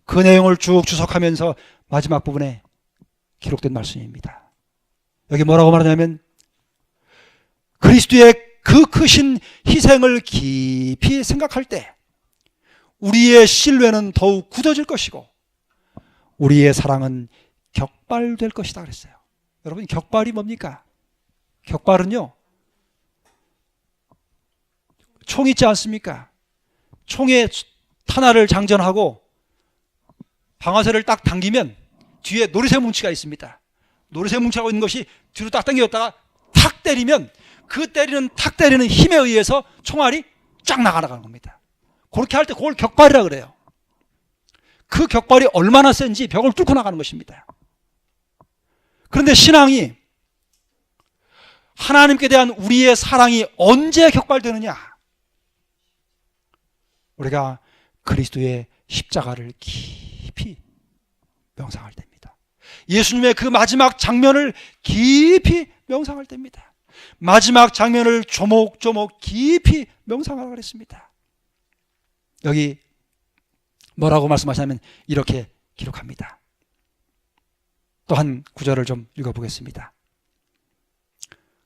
그 내용을 쭉 주석하면서 마지막 부분에 기록된 말씀입니다. 여기 뭐라고 말하냐면 그리스도의 그 크신 희생을 깊이 생각할 때 우리의 신뢰는 더욱 굳어질 것이고 우리의 사랑은 격발될 것이다 그랬어요. 여러분, 격발이 뭡니까? 격발은요, 총 있지 않습니까? 총에 탄알을 장전하고 방아쇠를 딱 당기면 뒤에 노리쇠 뭉치가 있습니다. 노리쇠 뭉치하고 있는 것이 뒤로 딱 당겼다가 탁 때리면 그 탁 때리는 힘에 의해서 총알이 쫙 나가는 겁니다. 그렇게 할 때 그걸 격발이라 그래요. 그 격발이 얼마나 센지 벽을 뚫고 나가는 것입니다. 그런데 신앙이, 하나님께 대한 우리의 사랑이 언제 격발되느냐? 우리가 그리스도의 십자가를 깊이 명상할 때입니다. 예수님의 그 마지막 장면을 깊이 명상할 때입니다. 마지막 장면을 조목조목 깊이 명상하라고 그랬습니다. 여기 뭐라고 말씀하시냐면 이렇게 기록합니다. 또 한 구절을 좀 읽어보겠습니다.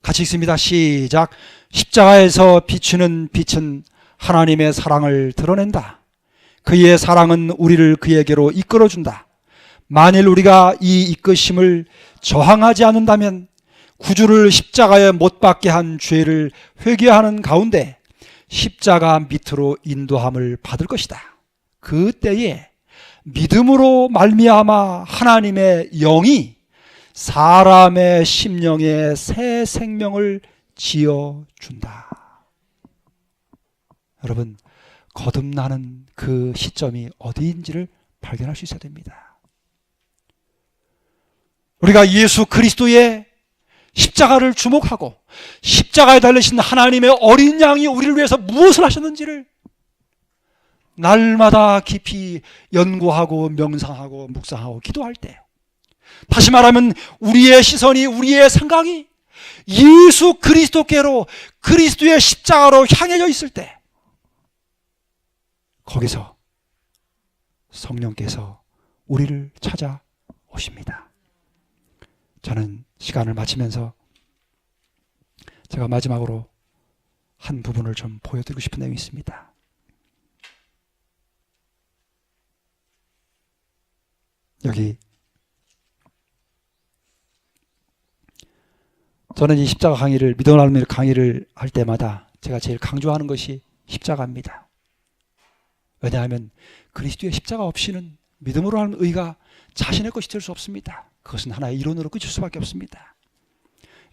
같이 읽습니다. 시작. 십자가에서 비추는 빛은 하나님의 사랑을 드러낸다. 그의 사랑은 우리를 그에게로 이끌어준다. 만일 우리가 이 이끄심을 저항하지 않는다면 구주를 십자가에 못 박게 한 죄를 회개하는 가운데 십자가 밑으로 인도함을 받을 것이다. 그때에 믿음으로 말미암아 하나님의 영이 사람의 심령에 새 생명을 지어준다. 여러분, 거듭나는 그 시점이 어디인지를 발견할 수 있어야 됩니다. 우리가 예수 그리스도의 십자가를 주목하고 십자가에 달리신 하나님의 어린 양이 우리를 위해서 무엇을 하셨는지를 날마다 깊이 연구하고 명상하고 묵상하고 기도할 때, 다시 말하면 우리의 시선이, 우리의 생각이 예수 그리스도께로, 그리스도의 십자가로 향해져 있을 때, 거기서 성령께서 우리를 찾아오십니다. 저는 시간을 마치면서 제가 마지막으로 한 부분을 좀 보여드리고 싶은 내용이 있습니다. 여기 저는 이 십자가 강의를, 믿음을 알면 강의를 할 때마다 제가 제일 강조하는 것이 십자가입니다. 왜냐하면 그리스도의 십자가 없이는 믿음으로 하는 의가 자신의 것이 될 수 없습니다. 그것은 하나의 이론으로 끝일 수밖에 없습니다.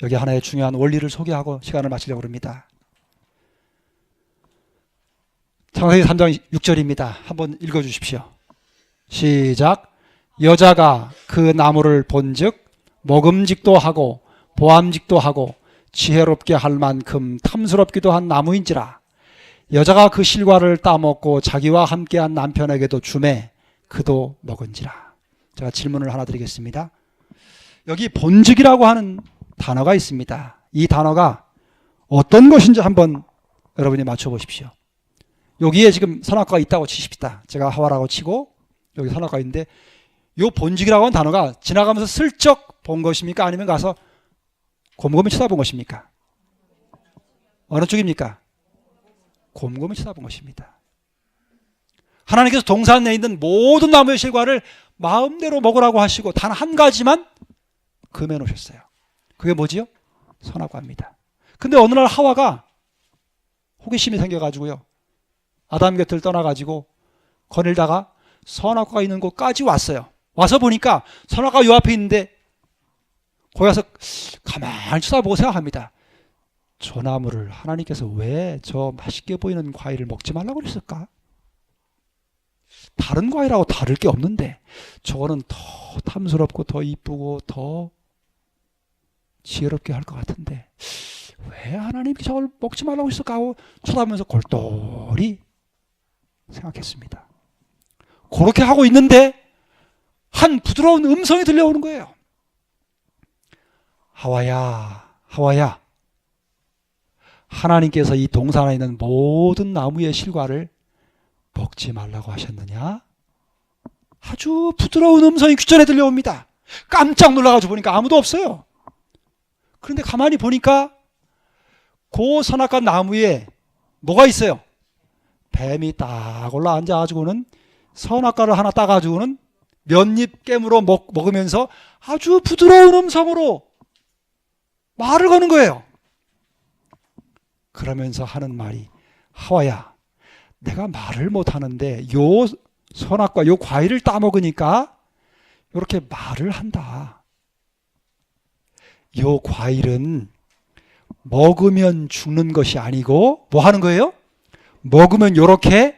여기 하나의 중요한 원리를 소개하고 시간을 마치려고 합니다. 창세기 3장 6절입니다. 한번 읽어주십시오. 시작. 여자가 그 나무를 본즉 먹음직도 하고 보암직도 하고 지혜롭게 할 만큼 탐스럽기도 한 나무인지라. 여자가 그 실과를 따먹고 자기와 함께한 남편에게도 주매 그도 먹은지라. 제가 질문을 하나 드리겠습니다. 여기 본직이라고 하는 단어가 있습니다. 이 단어가 어떤 것인지 한번 여러분이 맞춰보십시오. 여기에 지금 선악과가 있다고 치십시다. 제가 하와라고 치고 여기 선악과가 있는데, 이 본직이라고 하는 단어가 지나가면서 슬쩍 본 것입니까? 아니면 가서 곰곰이 쳐다본 것입니까? 어느 쪽입니까? 곰곰이 쳐다본 것입니다. 하나님께서 동산 내에 있는 모든 나무의 실과를 마음대로 먹으라고 하시고 단 한 가지만 금해 놓으셨어요. 그게 뭐지요? 선악과입니다. 근데 어느 날 하와가 호기심이 생겨가지고요, 아담 곁을 떠나가지고 거닐다가 선악과가 있는 곳까지 왔어요. 와서 보니까 선악과가 요 앞에 있는데 거기 가서 가만히 쳐다보고 생각합니다. 저 나무를 하나님께서 왜 저 맛있게 보이는 과일을 먹지 말라고 그랬을까? 다른 과일하고 다를 게 없는데 저거는 더 탐스럽고 더 이쁘고 더 지혜롭게 할 것 같은데 왜 하나님이 저걸 먹지 말라고 했을까 하고 쳐다보면서 골똘히 생각했습니다. 그렇게 하고 있는데 한 부드러운 음성이 들려오는 거예요. 하와야, 하와야, 하나님께서 이 동산에 있는 모든 나무의 실과를 먹지 말라고 하셨느냐? 아주 부드러운 음성이 귀전에 들려옵니다. 깜짝 놀라가지고 보니까 아무도 없어요. 그런데 가만히 보니까 그 선악과 나무에 뭐가 있어요? 뱀이 딱 올라 앉아가지고는 선악과를 하나 따가지고는 몇입 깨물어 먹으면서 아주 부드러운 음성으로 말을 거는 거예요. 그러면서 하는 말이, 하와야, 내가 말을 못하는데 요 선악과 요 과일을 따먹으니까 이렇게 말을 한다. 요 과일은 먹으면 죽는 것이 아니고 뭐 하는 거예요? 먹으면 이렇게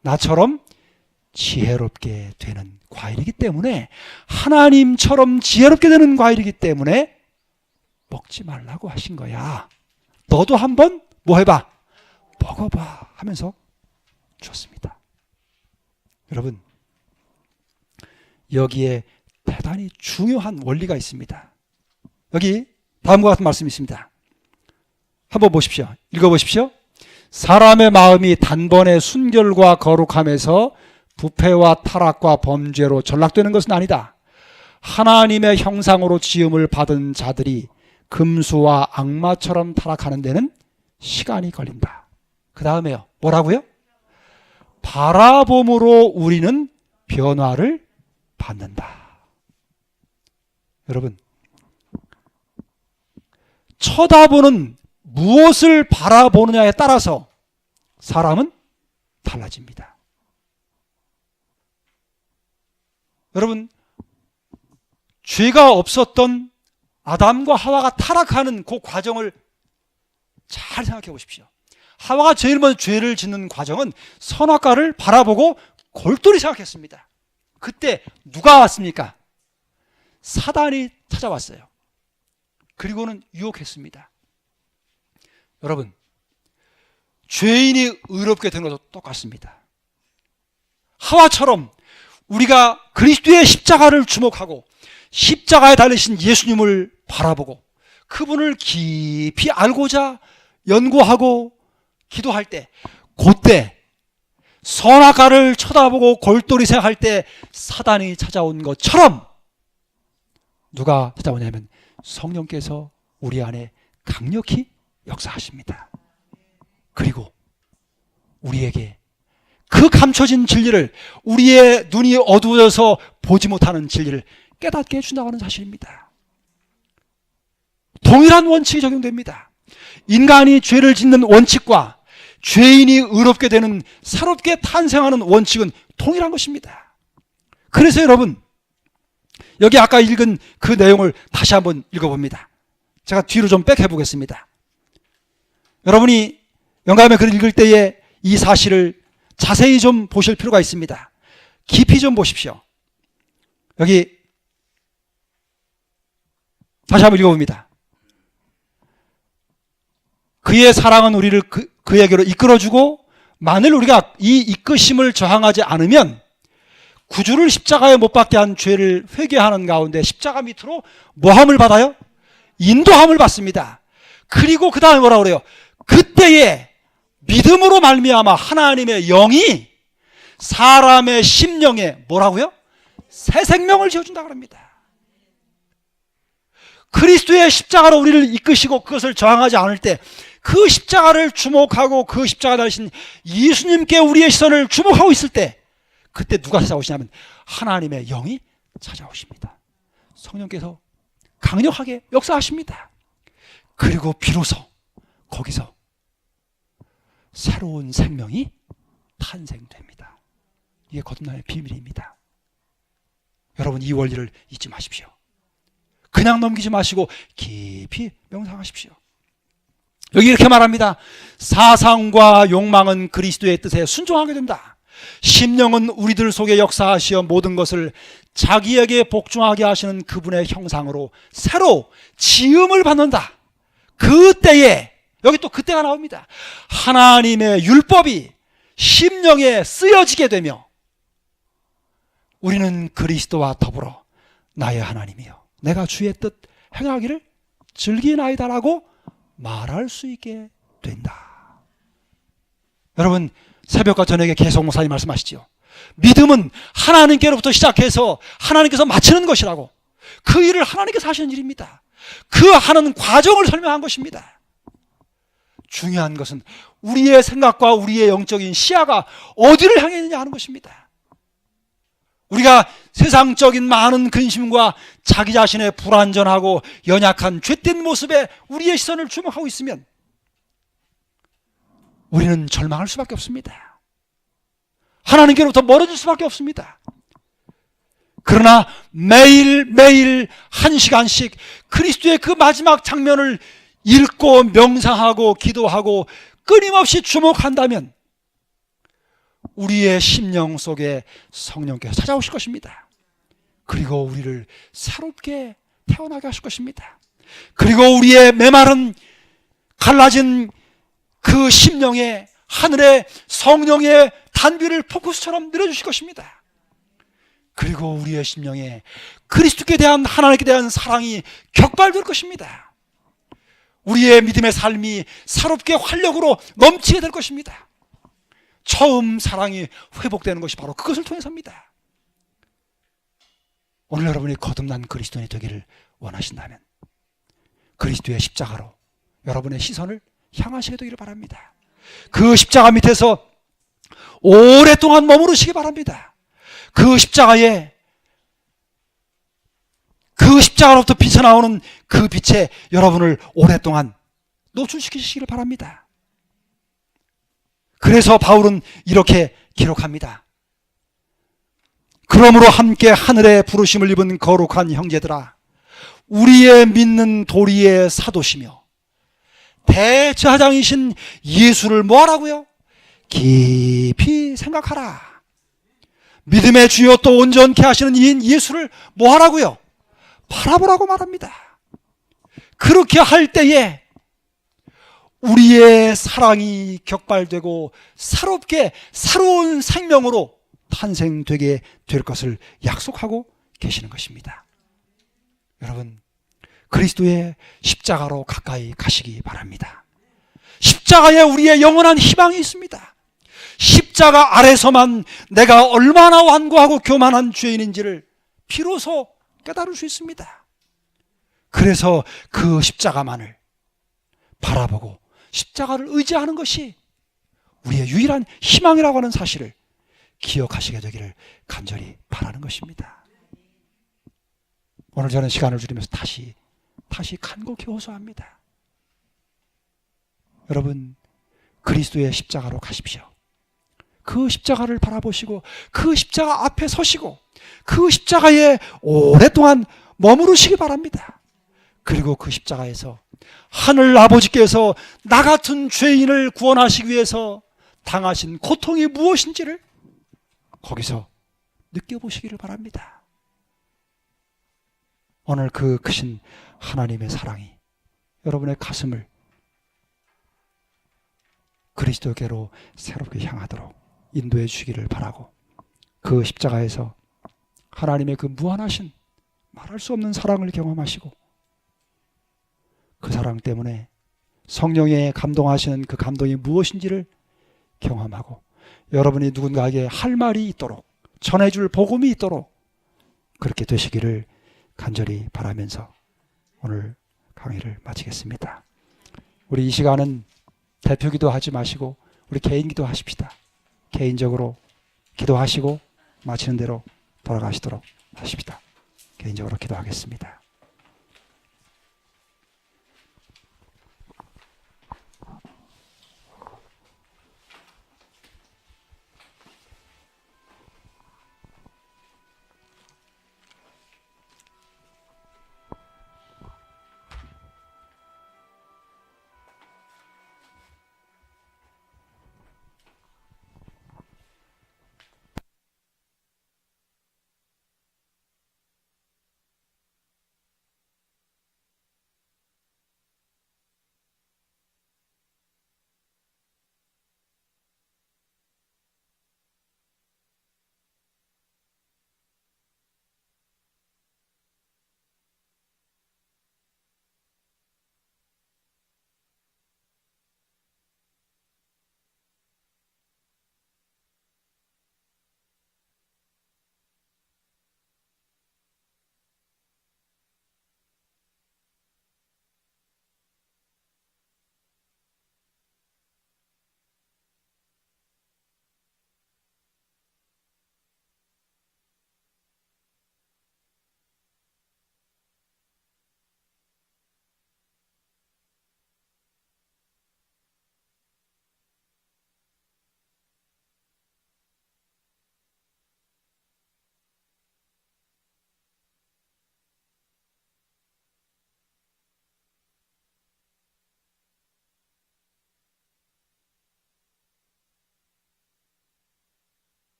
나처럼 지혜롭게 되는 과일이기 때문에, 하나님처럼 지혜롭게 되는 과일이기 때문에 먹지 말라고 하신 거야. 너도 한번 뭐 해봐? 먹어봐 하면서 주었습니다. 여러분, 여기에 대단히 중요한 원리가 있습니다. 여기 다음과 같은 말씀이 있습니다. 한번 보십시오. 읽어보십시오. 사람의 마음이 단번에 순결과 거룩함에서 부패와 타락과 범죄로 전락되는 것은 아니다. 하나님의 형상으로 지음을 받은 자들이 금수와 악마처럼 타락하는 데는 시간이 걸린다. 그 다음에요. 뭐라고요? 바라봄으로 우리는 변화를 받는다. 여러분, 쳐다보는 무엇을 바라보느냐에 따라서 사람은 달라집니다. 여러분, 죄가 없었던 아담과 하와가 타락하는 그 과정을 잘 생각해 보십시오. 하와가 제일 먼저 죄를 짓는 과정은 선악과를 바라보고 골똘히 생각했습니다. 그때 누가 왔습니까? 사단이 찾아왔어요. 그리고는 유혹했습니다. 여러분, 죄인이 의롭게 되는 것도 똑같습니다. 하와처럼 우리가 그리스도의 십자가를 주목하고 십자가에 달리신 예수님을 바라보고 그분을 깊이 알고자 연구하고 기도할 때, 그때 선악과를 쳐다보고 골똘히 생각할 때 사단이 찾아온 것처럼 누가 찾아오냐면 성령께서 우리 안에 강력히 역사하십니다. 그리고 우리에게 그 감춰진 진리를, 우리의 눈이 어두워져서 보지 못하는 진리를 깨닫게 해준다고 하는 사실입니다. 동일한 원칙이 적용됩니다. 인간이 죄를 짓는 원칙과 죄인이 의롭게 되는, 새롭게 탄생하는 원칙은 동일한 것입니다. 그래서 여러분, 여기 아까 읽은 그 내용을 다시 한번 읽어봅니다. 제가 뒤로 좀 백해 보겠습니다. 여러분이 영감의 글을 읽을 때에 이 사실을 자세히 좀 보실 필요가 있습니다. 깊이 좀 보십시오. 여기 다시 한번 읽어봅니다. 그의 사랑은 우리를 그에게로 이끌어주고, 만일 우리가 이 이끄심을 저항하지 않으면 구주를 십자가에 못 박게 한 죄를 회개하는 가운데 십자가 밑으로 뭐함을 받아요? 인도함을 받습니다. 그리고 그 다음에 뭐라고 그래요? 그때에 믿음으로 말미암아 하나님의 영이 사람의 심령에 뭐라고요? 새 생명을 지어준다고 합니다. 그리스도의 십자가로 우리를 이끄시고 그것을 저항하지 않을 때, 그 십자가를 주목하고 그 십자가 달리신 예수님께 우리의 시선을 주목하고 있을 때, 그때 누가 찾아오시냐면 하나님의 영이 찾아오십니다. 성령께서 강력하게 역사하십니다. 그리고 비로소 거기서 새로운 생명이 탄생됩니다. 이게 거듭남의 비밀입니다. 여러분, 이 원리를 잊지 마십시오. 그냥 넘기지 마시고 깊이 명상하십시오. 여기 이렇게 말합니다. 사상과 욕망은 그리스도의 뜻에 순종하게 된다. 심령은 우리들 속에 역사하시어 모든 것을 자기에게 복종하게 하시는 그분의 형상으로 새로 지음을 받는다. 그때에, 여기 또 그때가 나옵니다. 하나님의 율법이 심령에 쓰여지게 되며 우리는 그리스도와 더불어 나의 하나님이여 내가 주의 뜻 행하기를 즐기나이다라고 말할 수 있게 된다. 여러분, 새벽과 저녁에 계속 목사님 말씀하시죠. 믿음은 하나님께로부터 시작해서 하나님께서 마치는 것이라고. 그 일을 하나님께서 하시는 일입니다. 그 하는 과정을 설명한 것입니다. 중요한 것은 우리의 생각과 우리의 영적인 시야가 어디를 향해 있느냐 하는 것입니다. 우리가 세상적인 많은 근심과 자기 자신의 불완전하고 연약한 죄된 모습에 우리의 시선을 주목하고 있으면 우리는 절망할 수밖에 없습니다. 하나님께로부터 멀어질 수밖에 없습니다. 그러나 매일매일 한 시간씩 그리스도의 그 마지막 장면을 읽고 명상하고 기도하고 끊임없이 주목한다면 우리의 심령 속에 성령께서 찾아오실 것입니다. 그리고 우리를 새롭게 태어나게 하실 것입니다. 그리고 우리의 메마른 갈라진 그 심령에 하늘의 성령의 단비를 포커스처럼 늘어주실 것입니다. 그리고 우리의 심령에 그리스도께 대한, 하나님께 대한 사랑이 격발될 것입니다. 우리의 믿음의 삶이 새롭게 활력으로 넘치게 될 것입니다. 처음 사랑이 회복되는 것이 바로 그것을 통해서입니다. 오늘 여러분이 거듭난 그리스도인이 되기를 원하신다면 그리스도의 십자가로 여러분의 시선을 향하시게 되기를 바랍니다. 그 십자가 밑에서 오랫동안 머무르시기 바랍니다. 그 십자가에, 그 십자가로부터 빛이 나오는 그 빛에 여러분을 오랫동안 노출시키시기를 바랍니다. 그래서 바울은 이렇게 기록합니다. 그러므로 함께 하늘의 부르심을 입은 거룩한 형제들아, 우리의 믿는 도리의 사도시며 대제사장이신 예수를 뭐하라고요? 깊이 생각하라. 믿음의 주요 또 온전케 하시는 이인 예수를 뭐하라고요? 바라보라고 말합니다. 그렇게 할 때에 우리의 사랑이 격발되고 새로운 생명으로 탄생되게 될 것을 약속하고 계시는 것입니다. 여러분, 그리스도의 십자가로 가까이 가시기 바랍니다. 십자가에 우리의 영원한 희망이 있습니다. 십자가 아래서만 내가 얼마나 완고하고 교만한 죄인인지를 비로소 깨달을 수 있습니다. 그래서 그 십자가만을 바라보고 십자가를 의지하는 것이 우리의 유일한 희망이라고 하는 사실을 기억하시게 되기를 간절히 바라는 것입니다. 오늘 저는 시간을 줄이면서 다시 간곡히 호소합니다. 여러분, 그리스도의 십자가로 가십시오. 그 십자가를 바라보시고 그 십자가 앞에 서시고 그 십자가에 오랫동안 머무르시기 바랍니다. 그리고 그 십자가에서 하늘 아버지께서 나 같은 죄인을 구원하시기 위해서 당하신 고통이 무엇인지를 거기서 느껴보시기를 바랍니다. 오늘 그 크신 하나님의 사랑이 여러분의 가슴을 그리스도께로 새롭게 향하도록 인도해 주시기를 바라고, 그 십자가에서 하나님의 그 무한하신 말할 수 없는 사랑을 경험하시고 그 사랑 때문에 성령의 감동하시는 그 감동이 무엇인지를 경험하고 여러분이 누군가에게 할 말이 있도록, 전해줄 복음이 있도록 그렇게 되시기를 간절히 바라면서 오늘 강의를 마치겠습니다. 우리 이 시간은 대표 기도하지 마시고 우리 개인 기도하십시다. 개인적으로 기도하시고 마치는 대로 돌아가시도록 하십시다. 개인적으로 기도하겠습니다.